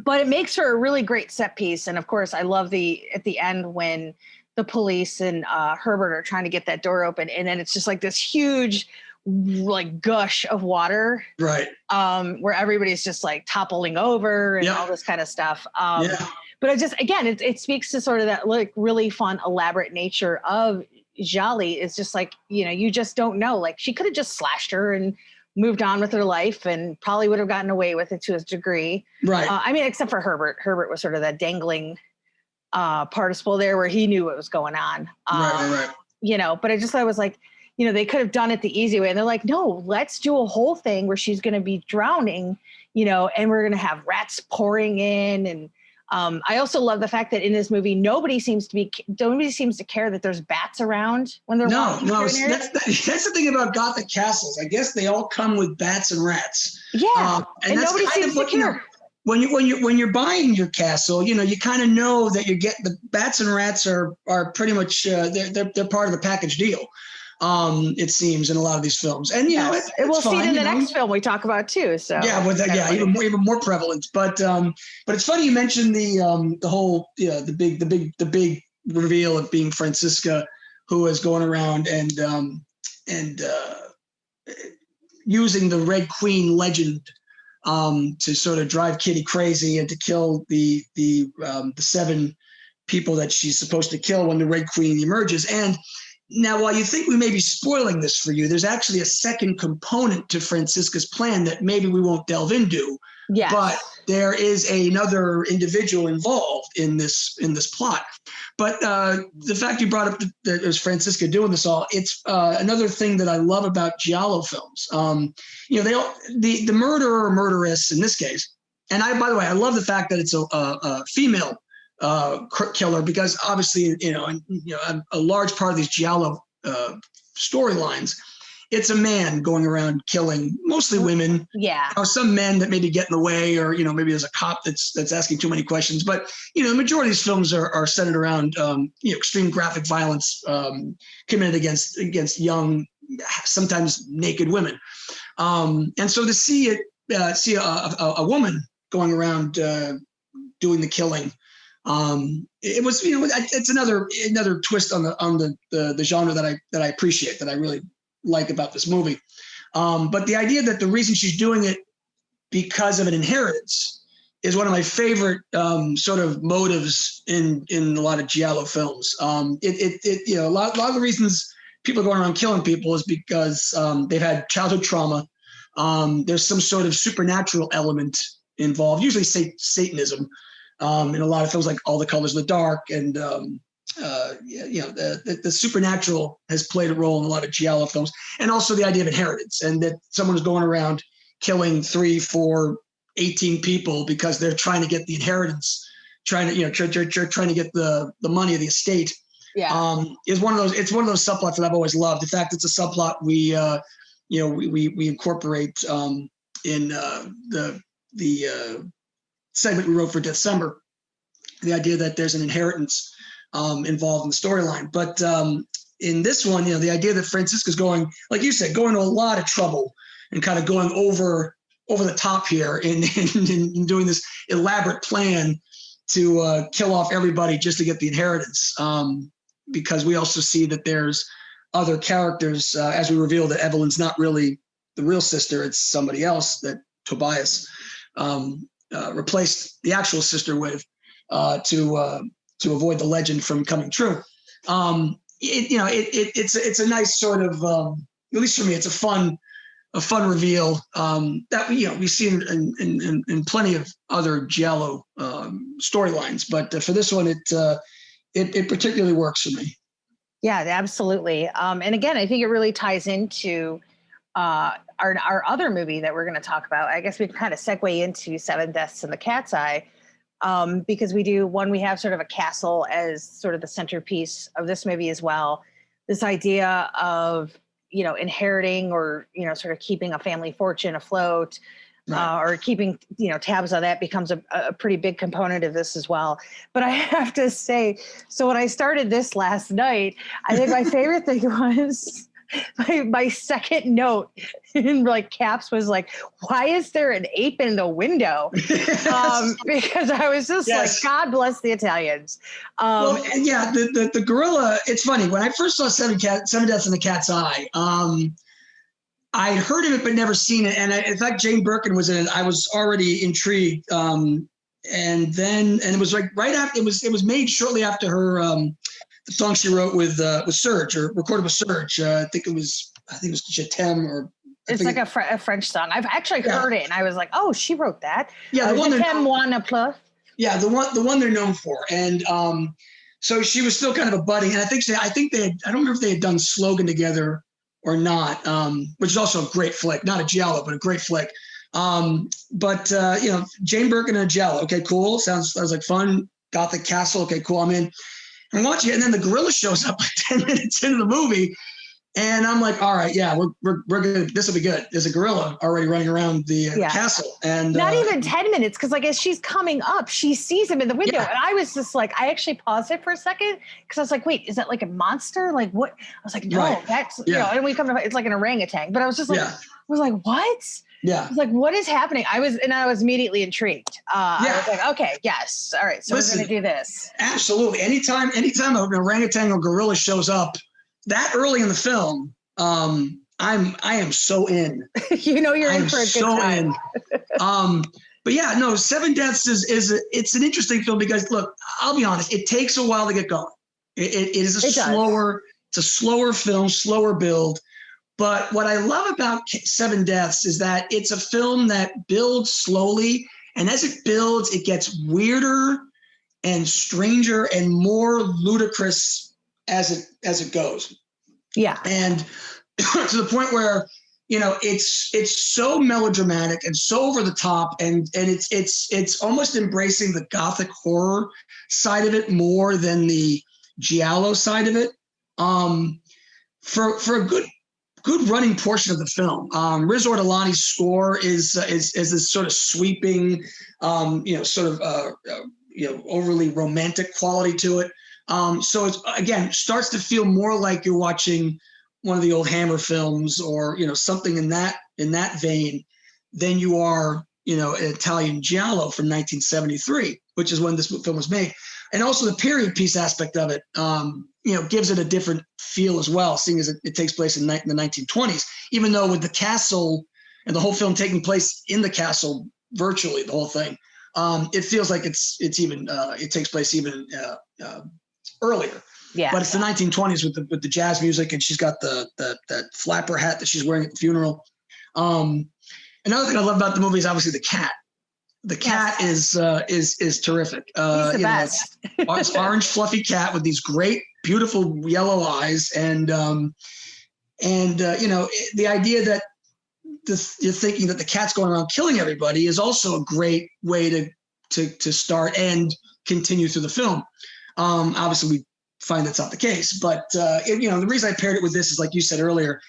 But it makes her a really great set piece. And of course, I love at the end when the police and Herbert are trying to get that door open. And then it's just like this huge, like gush of water. Right. Where everybody's just like toppling over and all this kind of stuff. But it speaks to sort of that like really fun, elaborate nature of Gialli. It's just like, you just don't know. Like she could have just slashed her and moved on with her life and probably would have gotten away with it to a degree. Right. Except for Herbert. Herbert was sort of that dangling participle there where he knew what was going on. Right. But I just thought it was like, they could have done it the easy way. And they're like, no, let's do a whole thing where she's going to be drowning, and we're going to have rats pouring in. And I also love the fact that in this movie, nobody seems to care that there's bats around when they're walking through an area. That's the thing about Gothic castles. I guess they all come with bats and rats. Yeah, and nobody seems to care. When you're buying your castle, you kind of know that you get the bats and rats are pretty much they're part of the package deal. It seems in a lot of these films, and we'll see it in the next film we talk about too. So even more prevalent. But it's funny you mentioned the whole the big reveal of being Francisca, who is going around and using the Red Queen legend to sort of drive Kitty crazy and to kill the 7 people that she's supposed to kill when the Red Queen emerges. And now, while you think we may be spoiling this for you, there's actually a second component to Francisca's plan that maybe we won't delve into. Yes. But there is another individual involved in this plot. But the fact you brought up that it was Francisca doing this all, it's another thing that I love about giallo films. The murderer or murderess in this case, and by the way, I love the fact that it's a female killer, because obviously, a large part of these giallo storylines, it's a man going around killing mostly women. Yeah. Or some men that maybe get in the way, or, maybe there's a cop that's asking too many questions. But, the majority of these films are centered around, extreme graphic violence committed against young, sometimes naked women. And so to see a woman going around doing the killing, it was, it's another twist on the genre that I appreciate, that I really like about this movie. But the idea that the reason she's doing it because of an inheritance is one of my favorite sort of motives in a lot of giallo films. A lot of the reasons people are going around killing people is because they've had childhood trauma. There's some sort of supernatural element involved, usually Satanism. In a lot of films like All the Colors of the Dark, and the supernatural has played a role in a lot of giallo films, and also the idea of inheritance, and that someone is going around killing 3, 4, 18 people because they're trying to get the inheritance trying to get the money of the estate. Yeah. Is one of those. It's one of those subplots that I've always loved. In fact, it's a subplot we incorporate in the segment we wrote for Deathcember. The idea that there's an inheritance involved in the storyline, but in this one, the idea that Francisca's going, like you said, going to a lot of trouble and kind of going over the top here in doing this elaborate plan to kill off everybody just to get the inheritance. Because we also see that there's other characters, as we reveal that Evelyn's not really the real sister, it's somebody else that Tobias replaced the actual sister with to avoid the legend from coming true. It's a nice sort of, at least for me, it's a fun reveal that we see in plenty of other giallo storylines, but for this one, it particularly works for me. Yeah, absolutely. And again, I think it really ties into our other movie that we're going to talk about. I guess we can kind of segue into Seven Deaths in the Cat's Eye, because we have sort of a castle as sort of the centerpiece of this movie as well. This idea of, inheriting or, sort of keeping a family fortune afloat, right. Or keeping, tabs on that becomes a pretty big component of this as well. But I have to say, so when I started this last night, I think my favorite thing was my second note in caps was why is there an ape in the window? Because I was just God bless the Italians. The gorilla, it's funny. When I first saw Seven Deaths in the Cat's Eye, I'd heard of it but never seen it. And in fact, Jane Birkin was in it. I was already intrigued. And it was right after, it was made shortly after her, the song she wrote with Serge, or recorded with Serge. I think it was Je t'aime, or it's like a French song. I've actually heard it, and I was like, "Oh, she wrote that." Yeah, the one Je t'aime moi ne plus. Yeah, the one they're known for, and so she was still kind of a budding. And I think they had, I don't remember if they had done Slogan together or not, which is also a great flick, not a giallo, but a great flick. But Jane Birkin and a giallo. Okay, cool. Sounds like fun. Gothic castle. Okay, cool. I'm in. I'm watching it, and then the gorilla shows up 10 minutes into the movie, and I'm like, all right, yeah, we're good. This will be good. There's a gorilla already running around the castle, and not even 10 minutes, because as she's coming up, she sees him in the window, and I was just I actually paused it for a second because I was like, wait, is that a monster? What? I was like, no, that's and we come to it's like an orangutan, but I was just I was like, what? Yeah. I was like, what is happening? I was immediately intrigued. I was like, okay, yes. All right. So we're going to do this. Absolutely. Anytime an orangutan or gorilla shows up that early in the film, I am so in. You're in for a good time. But yeah, no, Seven Deaths it's an interesting film because, look, I'll be honest, it takes a while to get going. It's a slower film, slower build. But what I love about Seven Deaths is that it's a film that builds slowly, and as it builds, it gets weirder and stranger and more ludicrous as it goes. Yeah. And to the point where, it's so melodramatic and so over the top, and it's almost embracing the Gothic horror side of it more than the giallo side of it. For a good running portion of the film. Riz Ortolani's score is this sort of sweeping, overly romantic quality to it. So it's, again, starts to feel more like you're watching one of the old Hammer films, or something in that vein, than you are an Italian giallo from 1973, which is when this film was made. And also the period piece aspect of it, gives it a different feel as well, seeing as it takes place in the 1920s, even though with the castle and the whole film taking place in the castle, virtually the whole thing, it feels like it takes place even earlier. Yeah. But it's the 1920s with the jazz music, and she's got that flapper hat that she's wearing at the funeral. Another thing I love about the movie is obviously the cat. The cat is terrific. He's the best. It's orange fluffy cat with these great, beautiful yellow eyes, and the idea that you're thinking that the cat's going around killing everybody is also a great way to start and continue through the film. Obviously, we find that's not the case, but the reason I paired it with this is, like you said earlier,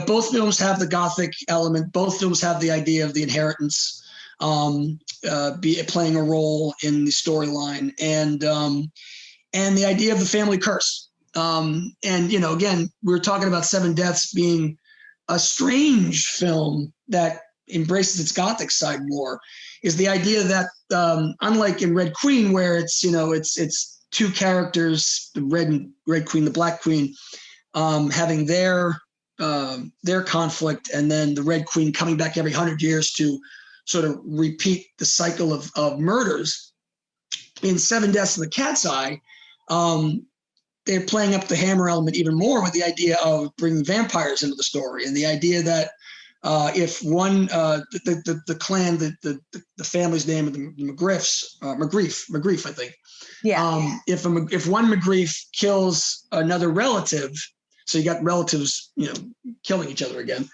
both films have the Gothic element. Both films have the idea of the inheritance playing a role in the storyline, and the idea of the family curse. Again, we were talking about Seven Deaths being a strange film that embraces its Gothic side more. Is the idea that unlike in Red Queen, where it's two characters, the Red Queen, the Black Queen, having their conflict, and then the Red Queen coming back every 100 years to sort of repeat the cycle of murders. In Seven Deaths in the Cat's Eye, they're playing up the hammer element even more with the idea of bringing vampires into the story, and the idea that if one the clan, the family's name of the McGriffs, McGrief, I think. Yeah. If one McGrief kills another relative, so you got relatives, killing each other again.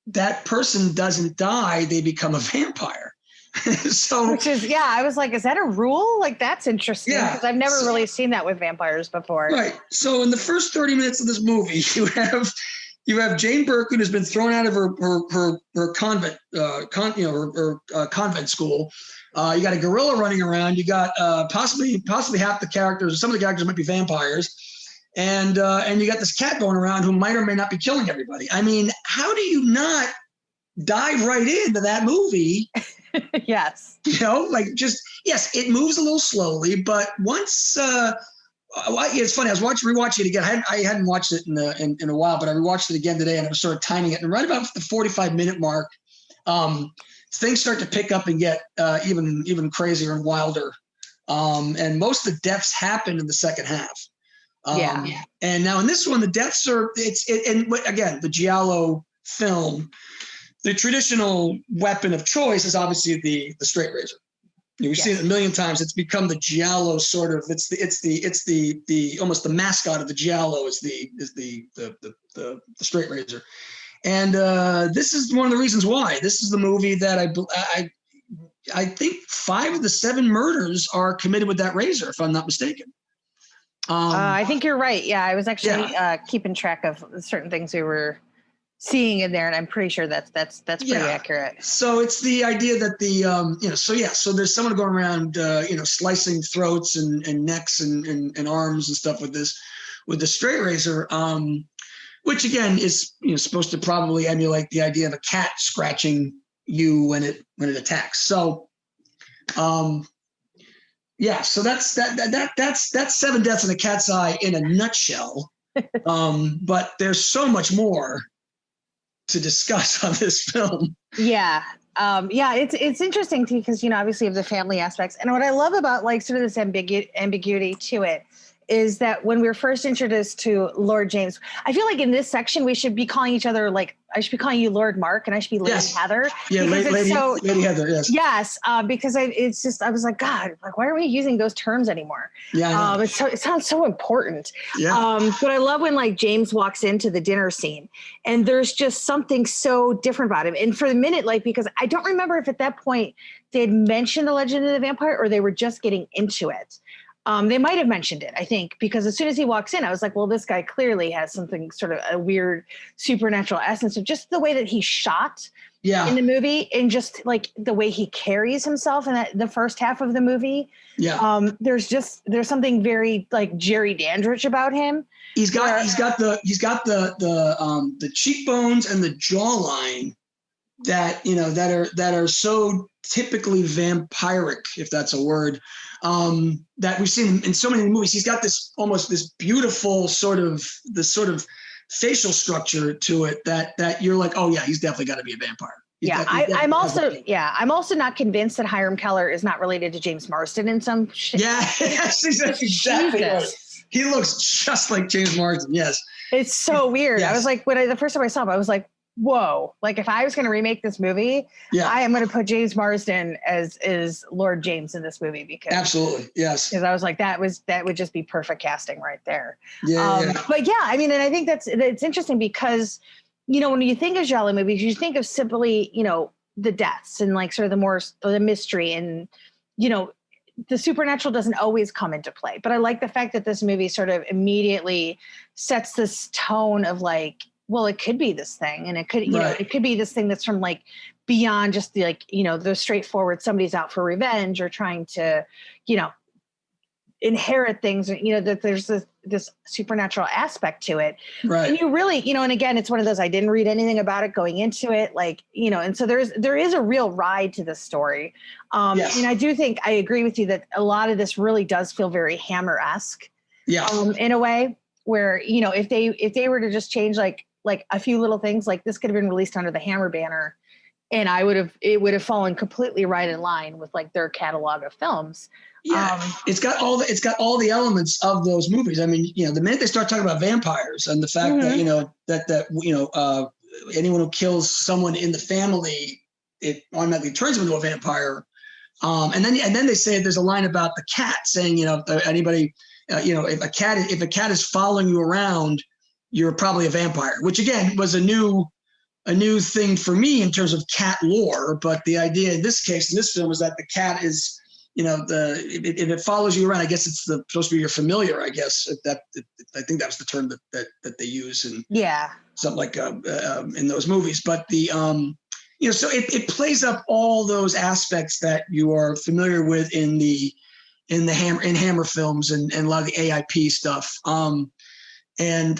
That person doesn't die; they become a vampire. So, which is, I was like, is that a rule? Like, that's interesting, because I've never really seen that with vampires before. Right. So in the first 30 minutes of this movie, you have Jane Birkin, who's been thrown out of her convent, convent school. You got a gorilla running around. You got possibly half the characters, some of the characters might be vampires, and you got this cat going around who might or may not be killing everybody. I mean, how do you not dive right into that movie? Yes. Yes, it moves a little slowly, but once it's funny. I was rewatching it again. I hadn't watched it in a while, but I rewatched it again today, and I was sort of timing it. And right about the 45-minute mark, things start to pick up and get even crazier and wilder. And most of the deaths happen in the second half. And now in this one, the deaths are and again, the giallo film. The traditional weapon of choice is obviously the straight razor. We've seen it a million times. It's become the giallo sort of. It's the almost the mascot of the giallo is the straight razor, and this is one of the reasons why. This is the movie that I think 5 of the 7 murders are committed with that razor, if I'm not mistaken. I think you're right. Yeah, I was actually keeping track of certain things we were seeing in there, and I'm pretty sure that's pretty accurate. So it's the idea that so there's someone going around slicing throats and necks and arms and stuff with the straight razor, which again is supposed to probably emulate the idea of a cat scratching you when it attacks. So so that's Seven Deaths in the Cat's Eye in a nutshell. But there's so much more to discuss on this film. It's interesting too, because obviously of the family aspects, and what I love about sort of this ambiguity to it is that when we were first introduced to Lord James, I feel like in this section we should be calling each other, I should be calling you Lord Marc and I should be Lady Heather. Yeah, Lady Heather, yes. Yes, because I was like, God, why are we using those terms anymore? Yeah, it sounds so important. Yeah. But I love when James walks into the dinner scene and there's just something so different about him. And for the minute, because I don't remember if at that point they had mentioned the Legend of the Vampire or they were just getting into it. They might have mentioned it, I think, because as soon as he walks in, I was like, well, this guy clearly has something sort of a weird supernatural essence of just the way that he's shot in the movie and just the way he carries himself in the first half of the movie. Yeah. There's something very Jerry Dandridge about him. He's got the cheekbones and the jawline that are so typically vampiric, if that's a word, that we've seen in so many movies. He's got this beautiful sort of facial structure to it that you're like, oh yeah, he's definitely got to be a vampire. I'm also not convinced that Hiram Keller is not related to James Marsden in some shape. Yeah, that's exactly right. He looks just like James Marsden. Yes, it's so weird. Yes. I was like, the first time I saw him, I was like, whoa, if I was going to remake this movie, I am going to put James Marsden as Lord James in this movie because absolutely, yes. Because I was like, that would just be perfect casting right there. Yeah. But and I think it's interesting because, when you think of giallo movies, you think of simply, the deaths and sort of the mystery and, the supernatural doesn't always come into play, but I like the fact that this movie sort of immediately sets this tone of like, well, it could be this thing, and it could, you know, it could be this thing that's from like beyond just the, like, you know, the straightforward, somebody's out for revenge or trying to, you know, inherit things, you know, that there's this supernatural aspect to it. Right. And you really, you know, and again, it's one of those, I didn't read anything about it going into it, like, you know, and so there is a real ride to this story. Yes. And I do think I agree with you that a lot of this really does feel very Hammer-esque. Yeah. In a way where, you know, if they were to just change like a few little things, like this could have been released under the Hammer banner, and it would have fallen completely right in line with like their catalog of films. Yeah, it's got all the elements of those movies. I mean, you know, the minute they start talking about vampires and the fact that, you know, that anyone who kills someone in the family, it automatically turns them into a vampire. And then they say there's a line about the cat saying, you know, anybody, you know, if a cat is following you around, you're probably a vampire, which again was a new thing for me in terms of cat lore. But the idea in this case, in this film, is that the cat is, you know, if it follows you around, I guess it's supposed to be your familiar. I guess I think that was the term that they use in something like in those movies. But the you know, so it plays up all those aspects that you are familiar with in Hammer films and a lot of the AIP stuff. And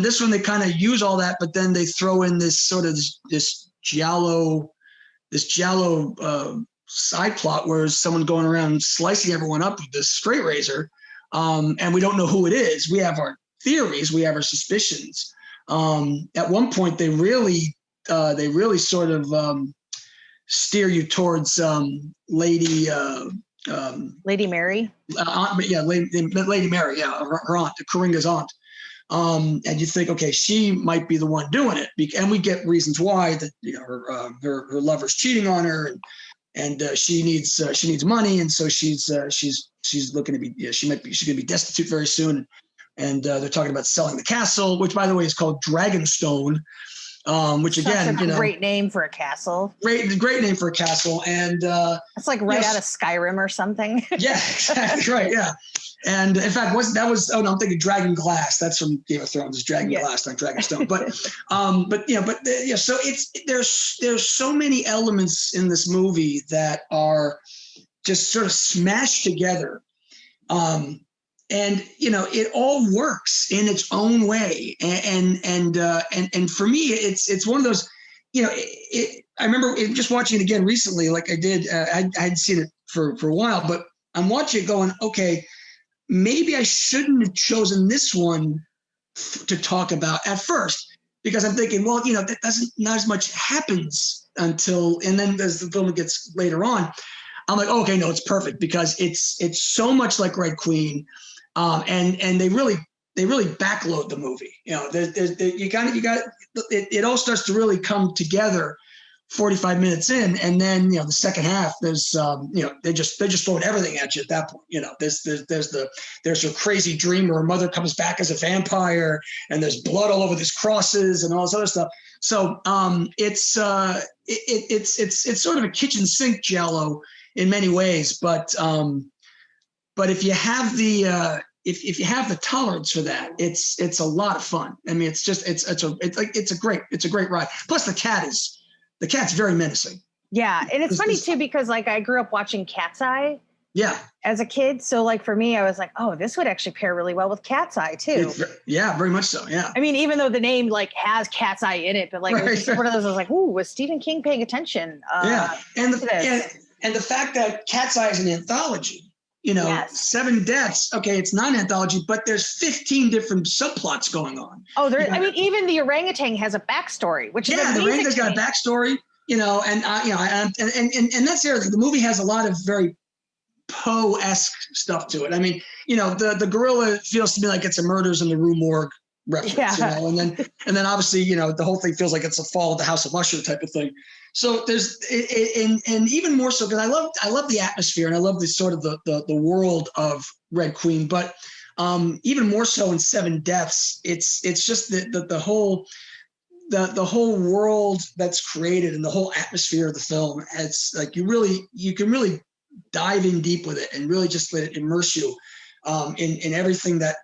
this one they kind of use all that, but then they throw in this sort of this giallo side plot where someone going around slicing everyone up with this straight razor, and we don't know who it is. We have our theories, we have our suspicions. At one point, they really sort of steer you towards Lady Mary. Lady Mary, her aunt, Coringa's aunt. And you think, okay, she might be the one doing it, and we get reasons why, that, you know, her lover's cheating on her, and she needs money, and so she's looking to be, she's going to be destitute very soon, and they're talking about selling the castle, which by the way is called Dragonstone, which again, you know, great name for a castle. Great name for a castle, and it's like right out of Skyrim or something. Yeah, exactly right. Yeah. And in fact, I'm thinking Dragon Glass. That's from Game of Thrones. It's Dragon Glass, not Dragonstone. So there's so many elements in this movie that are just sort of smashed together. And you know, it all works in its own way. And for me, it's one of those, you know, I remember just watching it again recently, like I did. I hadn't seen it for a while, but I'm watching it going, okay, maybe I shouldn't have chosen this one to talk about at first, because I'm thinking, well, you know, not as much happens until, and then as the film gets later on, I'm like, okay, no, it's perfect, because it's so much like Red Queen, and they really backload the movie. You know, it all starts to really come together 45 minutes in, and then, you know, the second half, there's you know, they're just throwing everything at you at that point. You know, there's her crazy dream where her mother comes back as a vampire, and there's blood all over these crosses and all this other stuff. So it's sort of a kitchen sink giallo in many ways, but if you have the if you have the tolerance for that, it's a lot of fun. I mean, it's a great ride. Plus the cat's very menacing. Yeah. And it's funny too, because like I grew up watching Cat's Eye as a kid. So like for me, I was like, oh, this would actually pair really well with Cat's Eye too. Very much so. Yeah. I mean, even though the name like has Cat's Eye in it, but like it was just one of those, I was like, ooh, was Stephen King paying attention? And the fact that Cat's Eye is an anthology, you know, 7 Deaths. Okay. It's not an anthology, but there's 15 different subplots going on. Oh, I mean, even the orangutan has a backstory, which is amazing. The orangutan's got a backstory, you know, and you know, and that's the other thing. The movie has a lot of very Poe-esque stuff to it. I mean, you know, the gorilla feels to me like it's a Murders in the Rue Morgue reference, you know, and then obviously, you know, the whole thing feels like it's a Fall of the House of Usher type of thing. So there's and even more so because I love the atmosphere, and I love the sort of the world of Red Queen, but even more so in 7 Deaths, it's just the whole world that's created and the whole atmosphere of the film. It's like you can really dive in deep with it and really just let it immerse you in everything that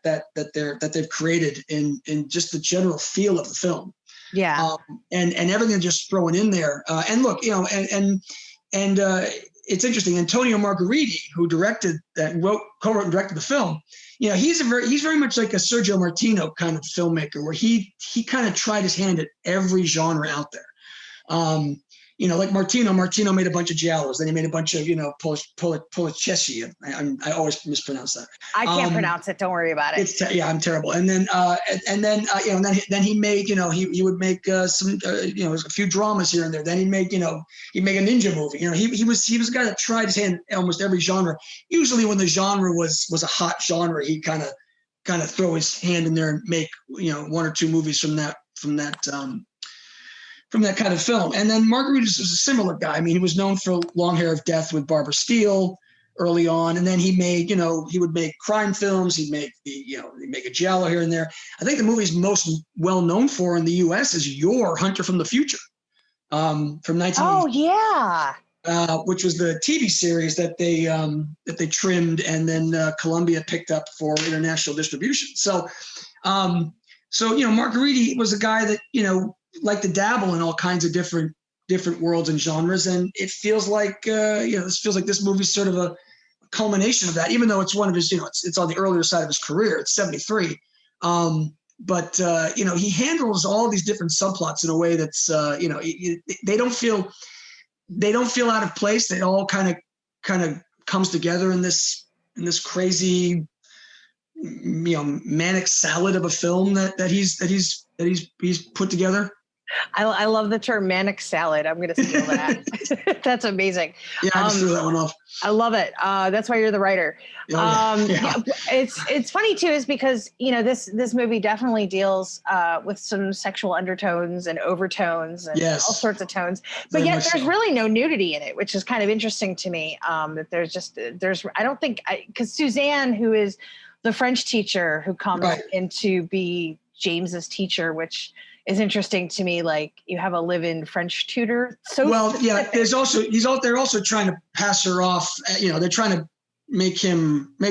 they've created in just the general feel of the film. Yeah. And everything just thrown in there. And look, and it's interesting. Antonio Margheriti, who directed that, co-wrote and directed the film, he's very much like a Sergio Martino kind of filmmaker, where he kind of tried his hand at every genre out there. Like Martino made a bunch of giallos. Then he made a bunch of, Polichesi. I always mispronounce that. I can't pronounce it. Don't worry about it. I'm terrible. And then he made, he would make some, a few dramas here and there. Then he'd make a ninja movie. He was a guy that tried his hand at almost every genre. Usually when the genre was a hot genre, he'd kind of throw his hand in there and make, one or two movies from that kind of film. And then Margheriti was a similar guy. I mean, he was known for Long Hair of Death with Barbara Steele early on. And then he made, he would make crime films. He'd make he'd make a giallo here and there. I think the movie he's most well known for in the US is Your Hunter from the Future, from 1980. Oh, yeah. Which was the TV series that they trimmed and then Columbia picked up for international distribution. So Margheriti was a guy that, like to dabble in all kinds of different worlds and genres, and it feels like this movie's sort of a culmination of that. Even though it's one of his, it's on the earlier side of his career. It's 73, but he handles all these different subplots in a way that's they don't feel out of place. They all kind of comes together in this crazy manic salad of a film that he's put together. I love the term manic salad. I'm going to steal that. That's amazing. Yeah, I just threw that one off. I love it. That's why you're the writer. Yeah. It's funny too, is because, this movie definitely deals with some sexual undertones and overtones and all sorts of tones, but Very yet there's so. really no nudity in it, which is kind of interesting to me. That I don't think, because Suzanne, who is the French teacher who comes in to be James's teacher, which is interesting to me. Like, you have a live-in French tutor. So yeah. They're also trying to pass her off. They're trying to make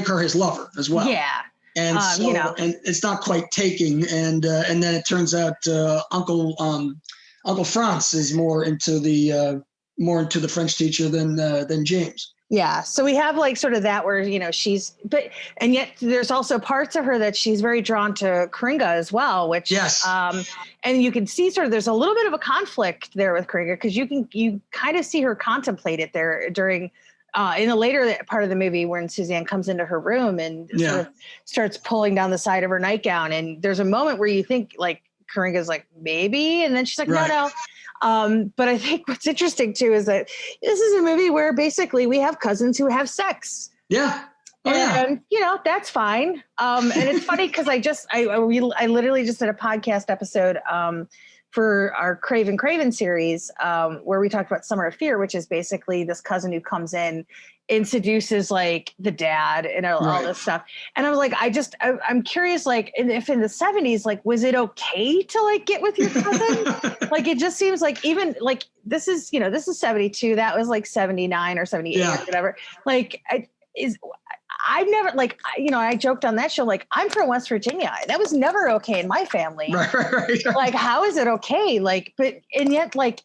her his lover as well. Yeah. And and it's not quite taking. And then it turns out Uncle Franz is more into the French teacher than James. Yeah. So we have like sort of that where, and yet there's also parts of her that she's very drawn to Coringa as well, which, and you can see sort of, there's a little bit of a conflict there with Coringa, because you kind of see her contemplate it there during, in the later part of the movie, when Suzanne comes into her room and sort of starts pulling down the side of her nightgown. And there's a moment where you think like Coringa's like, maybe, and then she's like, no. But I think what's interesting too is that this is a movie where basically we have cousins who have sex. Yeah. And that's fine. And it's funny because I literally just did a podcast episode for our Craven series where we talked about Summer of Fear, which is basically this cousin who comes in and seduces like the dad and all this stuff. And I was like, I'm curious, like, if in the 70s, like, was it okay to like get with your cousin? Like, it just seems like, even like, this is 72, that was like 79 or 78 or whatever. Like, I've never, like, I joked on that show, like, I'm from West Virginia. That was never okay in my family. Right. Like, how is it okay? Like, and yet, like,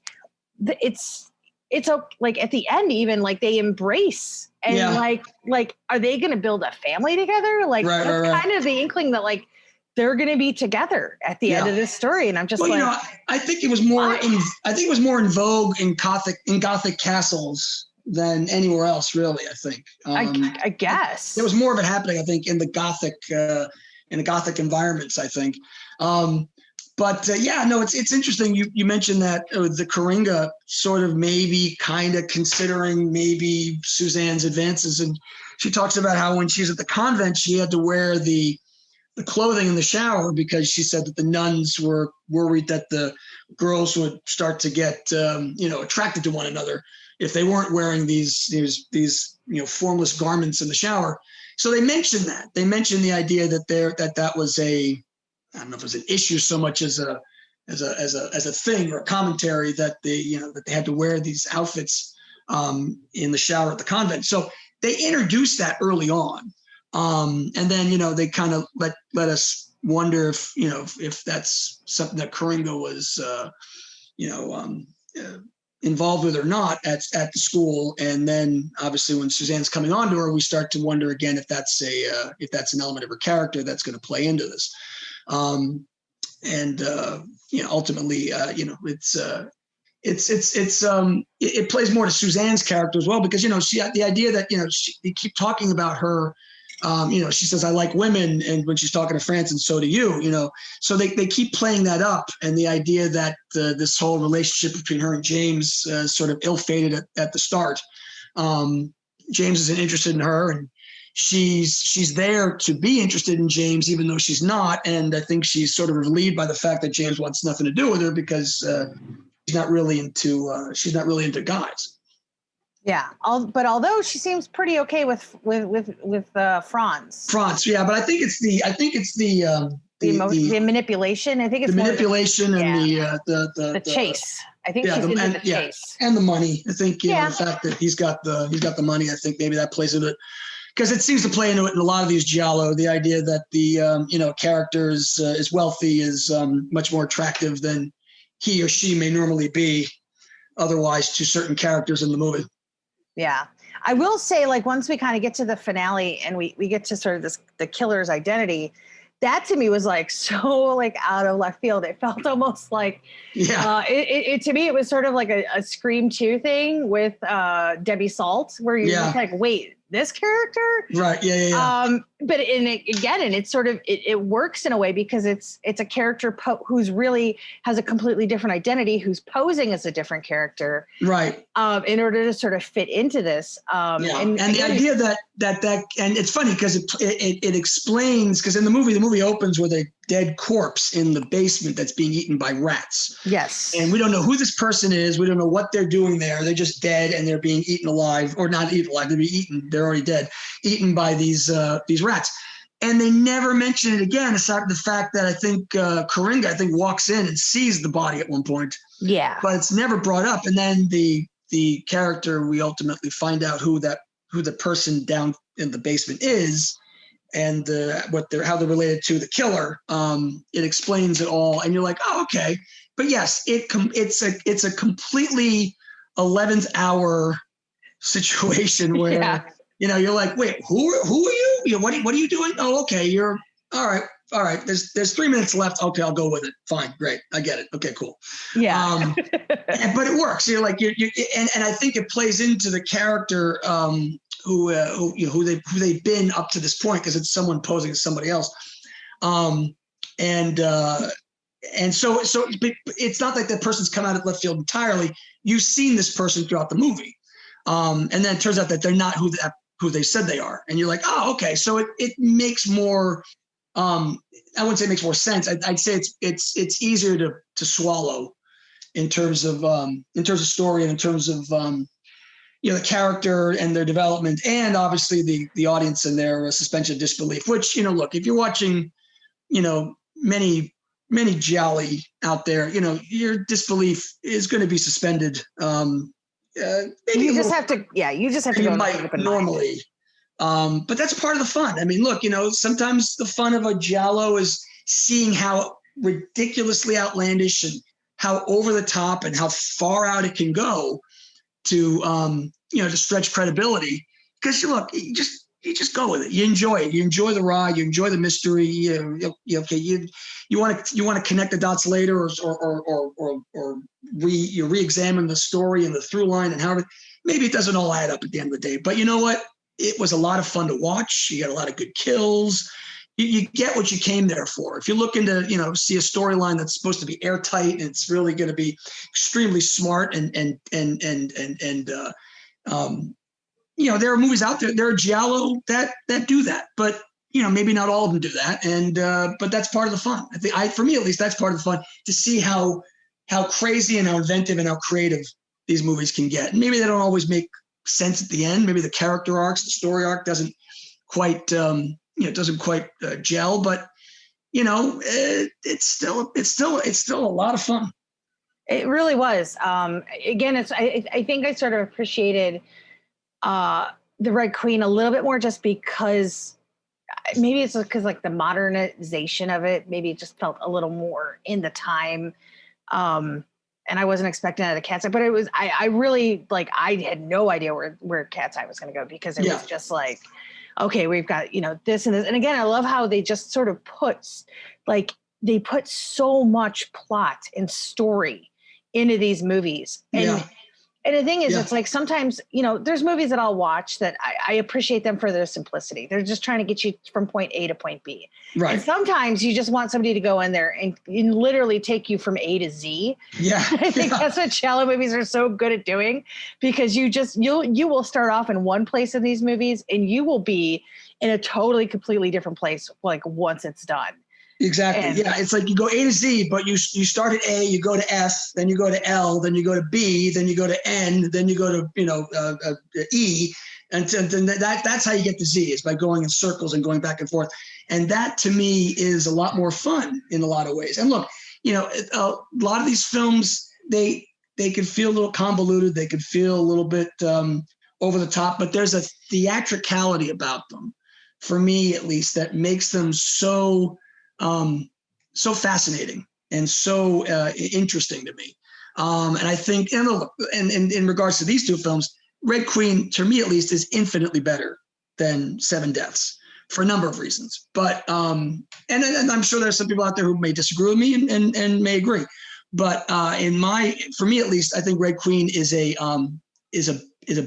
it's like at the end, even like they embrace and like, are they going to build a family together? Like, that's kind of the inkling that like, they're going to be together at the end of this story. And I'm just I think it was more, in vogue in Gothic castles than anywhere else, really. I think. I guess there was more of it happening, I think, in the Gothic environments, I think. It's interesting. You mentioned that the Coringa sort of maybe kind of considering maybe Suzanne's advances, and she talks about how when she's at the convent, she had to wear the clothing in the shower because she said that the nuns were worried that the girls would start to get attracted to one another if they weren't wearing these formless garments in the shower. So they mentioned that. They mentioned the idea that that was I don't know if it was an issue so much as a thing or a commentary that they had to wear these outfits in the shower at the convent. So they introduced that early on. And then, they kind of let us wonder if that's something that Coringa was, involved with or not at the school. And then obviously when Suzanne's coming on to her, we start to wonder again if that's an element of her character that's going to play into this. Ultimately, it plays more to Suzanne's character as well, because she had the idea that they keep talking about her. She says, I like women, and when she's talking to France, and so do you, so they keep playing that up, and the idea that this whole relationship between her and James sort of ill-fated at the start. James isn't interested in her, and she's there to be interested in James, even though she's not, and I think she's sort of relieved by the fact that James wants nothing to do with her, because she's not really into guys. Yeah, but although she seems pretty okay with Franz. Franz, yeah, but I think it's the manipulation. I think it's the manipulation and the chase. I think she's into the chase and the money. I think the fact that he's got the money. I think maybe that plays into it, because it seems to play into it in a lot of these giallo. The idea that the character is wealthy is much more attractive than he or she may normally be otherwise to certain characters in the movie. Yeah. I will say, like, once we kind of get to the finale and we get to sort of the killer's identity, that to me was like so like out of left field. It felt almost like, to me, it was sort of like a Scream 2 thing with Debbie Salt, where you're just like, wait, this character? Right. Yeah. But it's sort of, it works in a way because it's a character who's really has a completely different identity, who's posing as a different character. Right. In order to sort of fit into this. And the idea that, and it's funny because it explains, because in the movie opens with a dead corpse in the basement that's being eaten by rats. Yes. And we don't know who this person is. We don't know what they're doing there. They're just dead and they're being eaten alive, or not eaten alive. They're being eaten. They're already dead, eaten by these rats. And they never mention it again, aside from the fact that I think Coringa, walks in and sees the body at one point. Yeah. But it's never brought up. And then the character, we ultimately find out who the person down in the basement is, and how they're related to the killer. It explains it all, and you're like, oh, okay. But yes, it's a completely 11th hour situation where you're like, wait, who are you? What are you doing? Oh, okay, you're all right. All right, there's 3 minutes left. Okay, I'll go with it. Fine, great, I get it. Okay, cool. Yeah. But it works. You're like and I think it plays into the character who they've been up to this point, because it's someone posing as somebody else. And so it's not like that person's come out of left field entirely. You've seen this person throughout the movie, and then it turns out that they're not who they said they are, and you're like, oh, okay. So it makes more. I wouldn't say it makes more sense. I'd say it's easier to swallow in terms of story, and in terms of the character and their development, and obviously the audience and their suspension of disbelief. Which look, if you're watching many gialli out there, your disbelief is going to be suspended. You just have to go might normally. But that's part of the fun. I mean, look, sometimes the fun of a giallo is seeing how ridiculously outlandish and how over the top and how far out it can go to stretch credibility. Because you just go with it. You enjoy it. You enjoy the ride. You enjoy the mystery. You want to connect the dots later, or re-examine the story and the through line, and how maybe it doesn't all add up at the end of the day. But you know what? It was a lot of fun to watch. You got a lot of good kills. You get what you came there for. If you're looking to, see a storyline that's supposed to be airtight and it's really going to be extremely smart, and there are movies out there. There are giallo that do that, but maybe not all of them do that. And but that's part of the fun. I think, for me at least, that's part of the fun, to see how crazy and how inventive and how creative these movies can get. And maybe they don't always make sense at the end. Maybe the character arcs, the story arc doesn't quite gel, but it's still a lot of fun. It really was. Again, I think I sort of appreciated the Red Queen a little bit more just because maybe it's because like the modernization of it, maybe it just felt a little more in the time. And I wasn't expecting that at Cat's Eye, but it was, I really like, I had no idea where Cat's Eye was going to go because it was just like, okay, we've got, this and this. And again, I love how they just sort of they put so much plot and story into these movies. And the thing is, it's like sometimes, there's movies that I'll watch that I appreciate them for their simplicity. They're just trying to get you from point A to point B. Right. And sometimes you just want somebody to go in there and literally take you from A to Z. Yeah. I think that's what giallo movies are so good at doing, because you will start off in one place in these movies and you will be in a totally, completely different place, like once it's done. Exactly. It's like you go A to Z, but you start at A, you go to F, then you go to L, then you go to B, then you go to N, then you go to E, and then that's how you get to Z, is by going in circles and going back and forth. And that to me is a lot more fun in a lot of ways. And look, a lot of these films, they could feel a little convoluted, they could feel a little bit over the top, but there's a theatricality about them, for me at least, that makes them so fascinating and so interesting to me. And I think, and in regards to these two films, Red Queen, to me at least, is infinitely better than Seven Deaths for a number of reasons. But and I'm sure there's some people out there who may disagree with me and may agree. But for me at least, I think Red Queen is a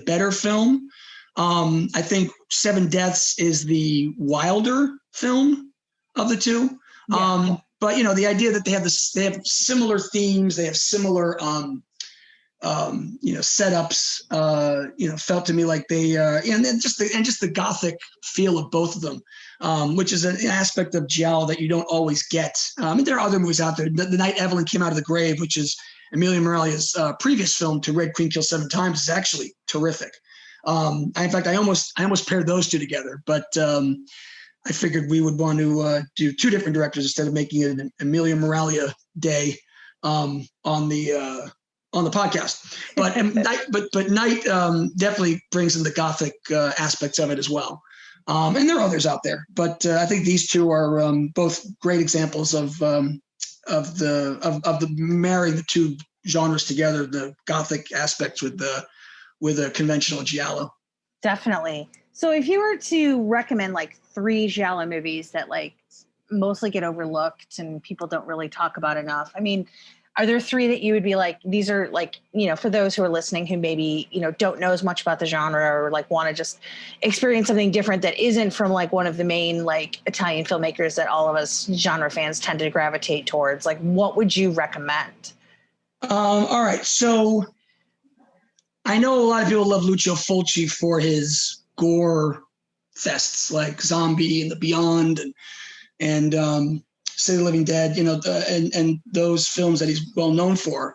better film. I think Seven Deaths is the wilder film of the two. But the idea that they have similar themes, they have similar setups, felt to me like they and just the Gothic feel of both of them, which is an aspect of giallo that you don't always get. There are other movies out there. The Night Evelyn Came Out of the Grave, which is Emilia Moralia's previous film to Red Queen Kills Seven Times, is actually terrific. In fact, I almost paired those two together, but I figured we would want to do two different directors instead of making it an Emilia Moralia day on the podcast. But Night definitely brings in the Gothic aspects of it as well. And there are others out there, but I think these two are both great examples of the marrying the two genres together, the Gothic aspects with a conventional giallo. Definitely. So if you were to recommend like 3 giallo movies that like mostly get overlooked and people don't really talk about enough, I mean, are there 3 that you would be like, these are like, for those who are listening who maybe, don't know as much about the genre or like want to just experience something different that isn't from like one of the main like Italian filmmakers that all of us genre fans tend to gravitate towards, like what would you recommend? All right. So I know a lot of people love Lucio Fulci for his gore fests like Zombie and The Beyond and City of the Living Dead, and those films that he's well known for.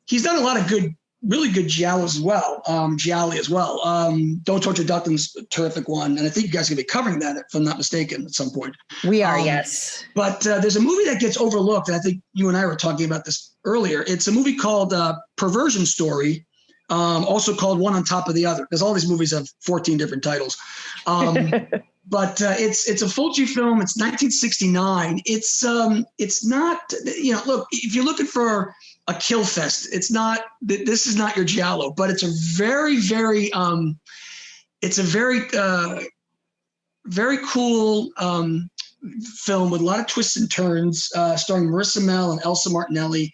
He's done a lot of really good giallo as well, gialli as well. Don't Torture Ducklin's a terrific one, and I think you guys are going to be covering that, if I'm not mistaken, at some point. We are, yes. But there's a movie that gets overlooked, and I think you and I were talking about this earlier. It's a movie called Perversion Story, also called One on Top of the Other, because all these movies have 14 different titles. But it's a Fulci film. It's 1969. It's not, look, if you're looking for a kill fest, this is not your giallo, but it's a very, very, very cool film with a lot of twists and turns, starring Marissa Mell and Elsa Martinelli.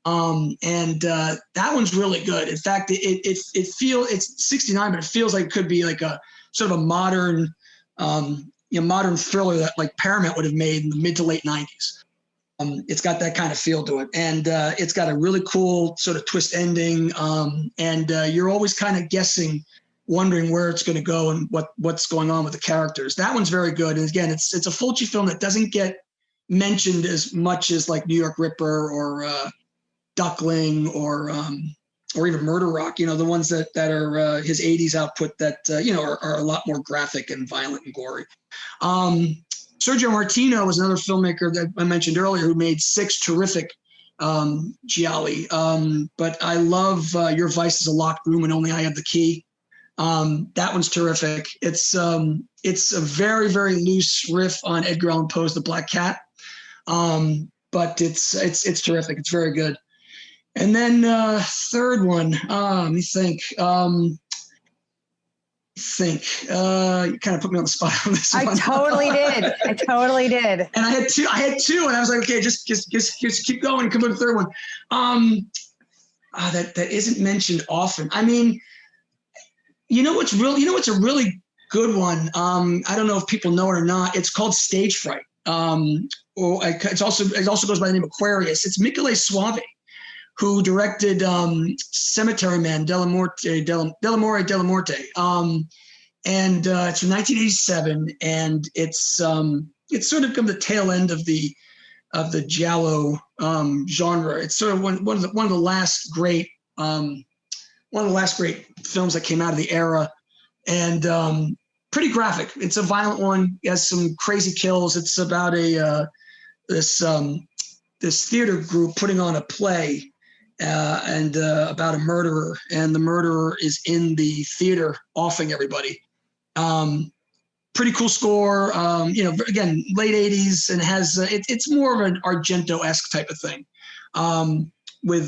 And that one's really good. In fact, it's 69, but it feels like it could be like a sort of a modern thriller that like Paramount would have made in the mid to late 90s. It's got that kind of feel to it, and it's got a really cool sort of twist ending. And you're always kind of guessing, wondering where it's going to go and what's going on with the characters. That one's very good. And again, it's a Fulci film that doesn't get mentioned as much as like New York Ripper or Duckling or even Murder Rock, the ones that are his 80s output that, are a lot more graphic and violent and gory. Sergio Martino was another filmmaker that I mentioned earlier who made 6 terrific gialli. But I love Your Vice is a Locked Room and Only I Have the Key. That one's terrific. It's a very, very loose riff on Edgar Allan Poe's The Black Cat. But it's terrific. It's very good. And then third one, let me think. You kind of put me on the spot on this one. I totally did. And I had two, and I was like, okay, just keep going. Come up with the third one. That isn't mentioned often. I mean, you know what's a really good one. I don't know if people know it or not. It's called Stage Fright. It also goes by the name Aquarius. It's Michele Soavi, who directed Cemetery Man, Dell'amore. And it's from 1987, and it's sort of come the tail end of the giallo genre. It's sort of one of the last great films that came out of the era, and pretty graphic. It's a violent one. It has some crazy kills. It's about this theater group putting on a play. And about a murderer, and the murderer is in the theater offing everybody. Pretty cool score. Again, late 80s, and has it's more of an Argento-esque type of thing. But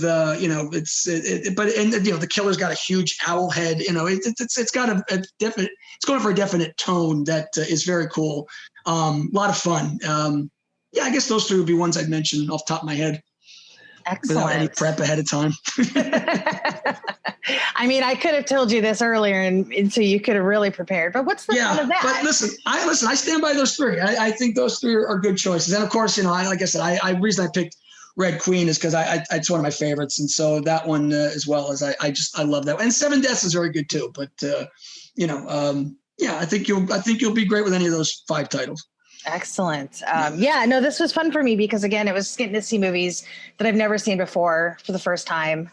the killer's got a huge owl head. It's got a definite. It's going for a definite tone that is very cool. A lot of fun. I guess those three would be ones I'd mention off the top of my head. Excellent. Without any prep ahead of time. I mean, I could have told you this earlier, and so you could have really prepared. But what's the fun of that? But listen. I stand by those three. I think those three are good choices. And of course, like I said, reason I picked Red Queen is because it's one of my favorites, and so that one as well as I love that one. And Seven Deaths is very good too. But I think you'll be great with any of those 5 titles. Excellent. This was fun for me because, again, it was getting to see movies that I've never seen before for the first time,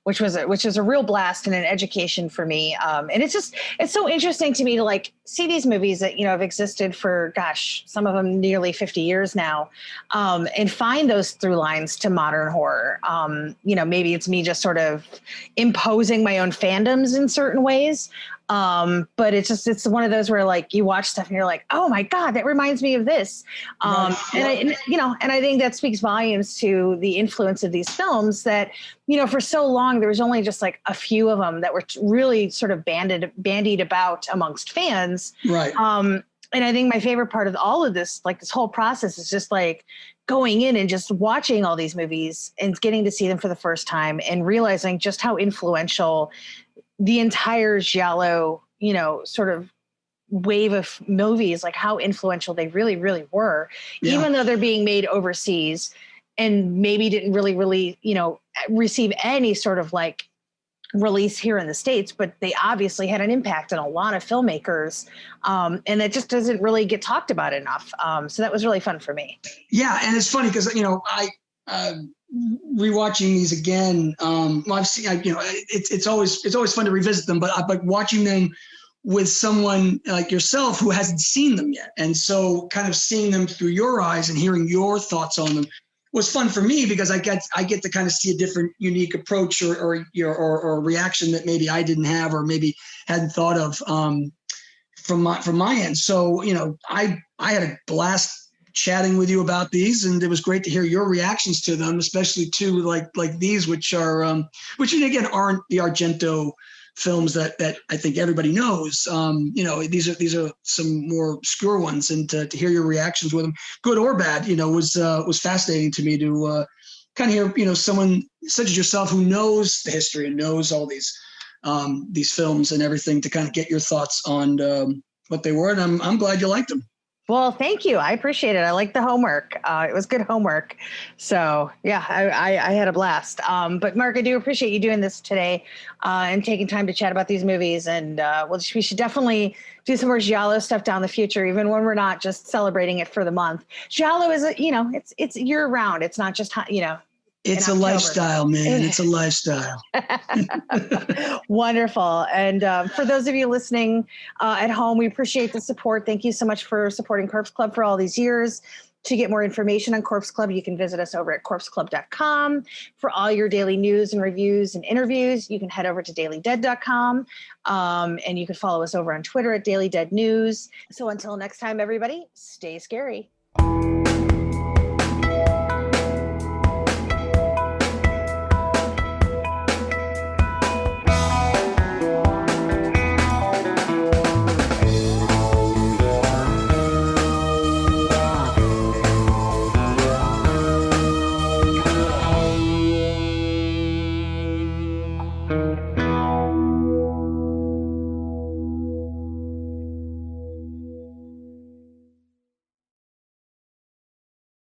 which was a real blast and an education for me. And it's so interesting to me to see these movies that, have existed for, some of them nearly 50 years now, and find those through lines to modern horror. Maybe it's me just sort of imposing my own fandoms in certain ways. But it's one of those where you watch stuff and you're like, oh my God, that reminds me of this. And I think that speaks volumes to the influence of these films that, for so long, there was only just a few of them that were really sort of bandied about amongst fans. Right. And I think my favorite part of all of this, this whole process is just going in and just watching all these movies and getting to see them for the first time and realizing just how influential the entire giallo, sort of wave of movies, how influential they really, really were, even though they're being made overseas and maybe didn't really, receive any sort of release here in the States, but they obviously had an impact on a lot of filmmakers. And that just doesn't really get talked about enough. So that was really fun for me. Yeah. And it's funny because, rewatching these again, I've seen, it's always fun to revisit them, but watching them with someone like yourself who hasn't seen them yet, and so kind of seeing them through your eyes and hearing your thoughts on them was fun for me because I get to kind of see a different, unique approach or reaction that maybe I didn't have or maybe hadn't thought of from my end. So I had a blast chatting with you about these, and it was great to hear your reactions to them, especially to like these, which again aren't the Argento films that I think everybody knows. These are some more obscure ones, and to hear your reactions with them, good or bad, was fascinating to me to kind of hear someone such as yourself who knows the history and knows all these films and everything, to kind of get your thoughts on what they were, and I'm glad you liked them. Well, thank you. I appreciate it. I like the homework. It was good homework. So yeah, I had a blast. But Marc, I do appreciate you doing this today and taking time to chat about these movies. And we should definitely do some more giallo stuff down the future, even when we're not just celebrating it for the month. Giallo is, it's year round. It's not just, It's a lifestyle, man. It's a lifestyle. Wonderful. And for those of you listening at home, we appreciate the support. Thank you so much for supporting Corpse Club for all these years. To get more information on Corpse Club, you can visit us over at corpseclub.com. For all your daily news and reviews and interviews, you can head over to dailydead.com. And you can follow us over on Twitter at Daily Dead News. So until next time, everybody, stay scary.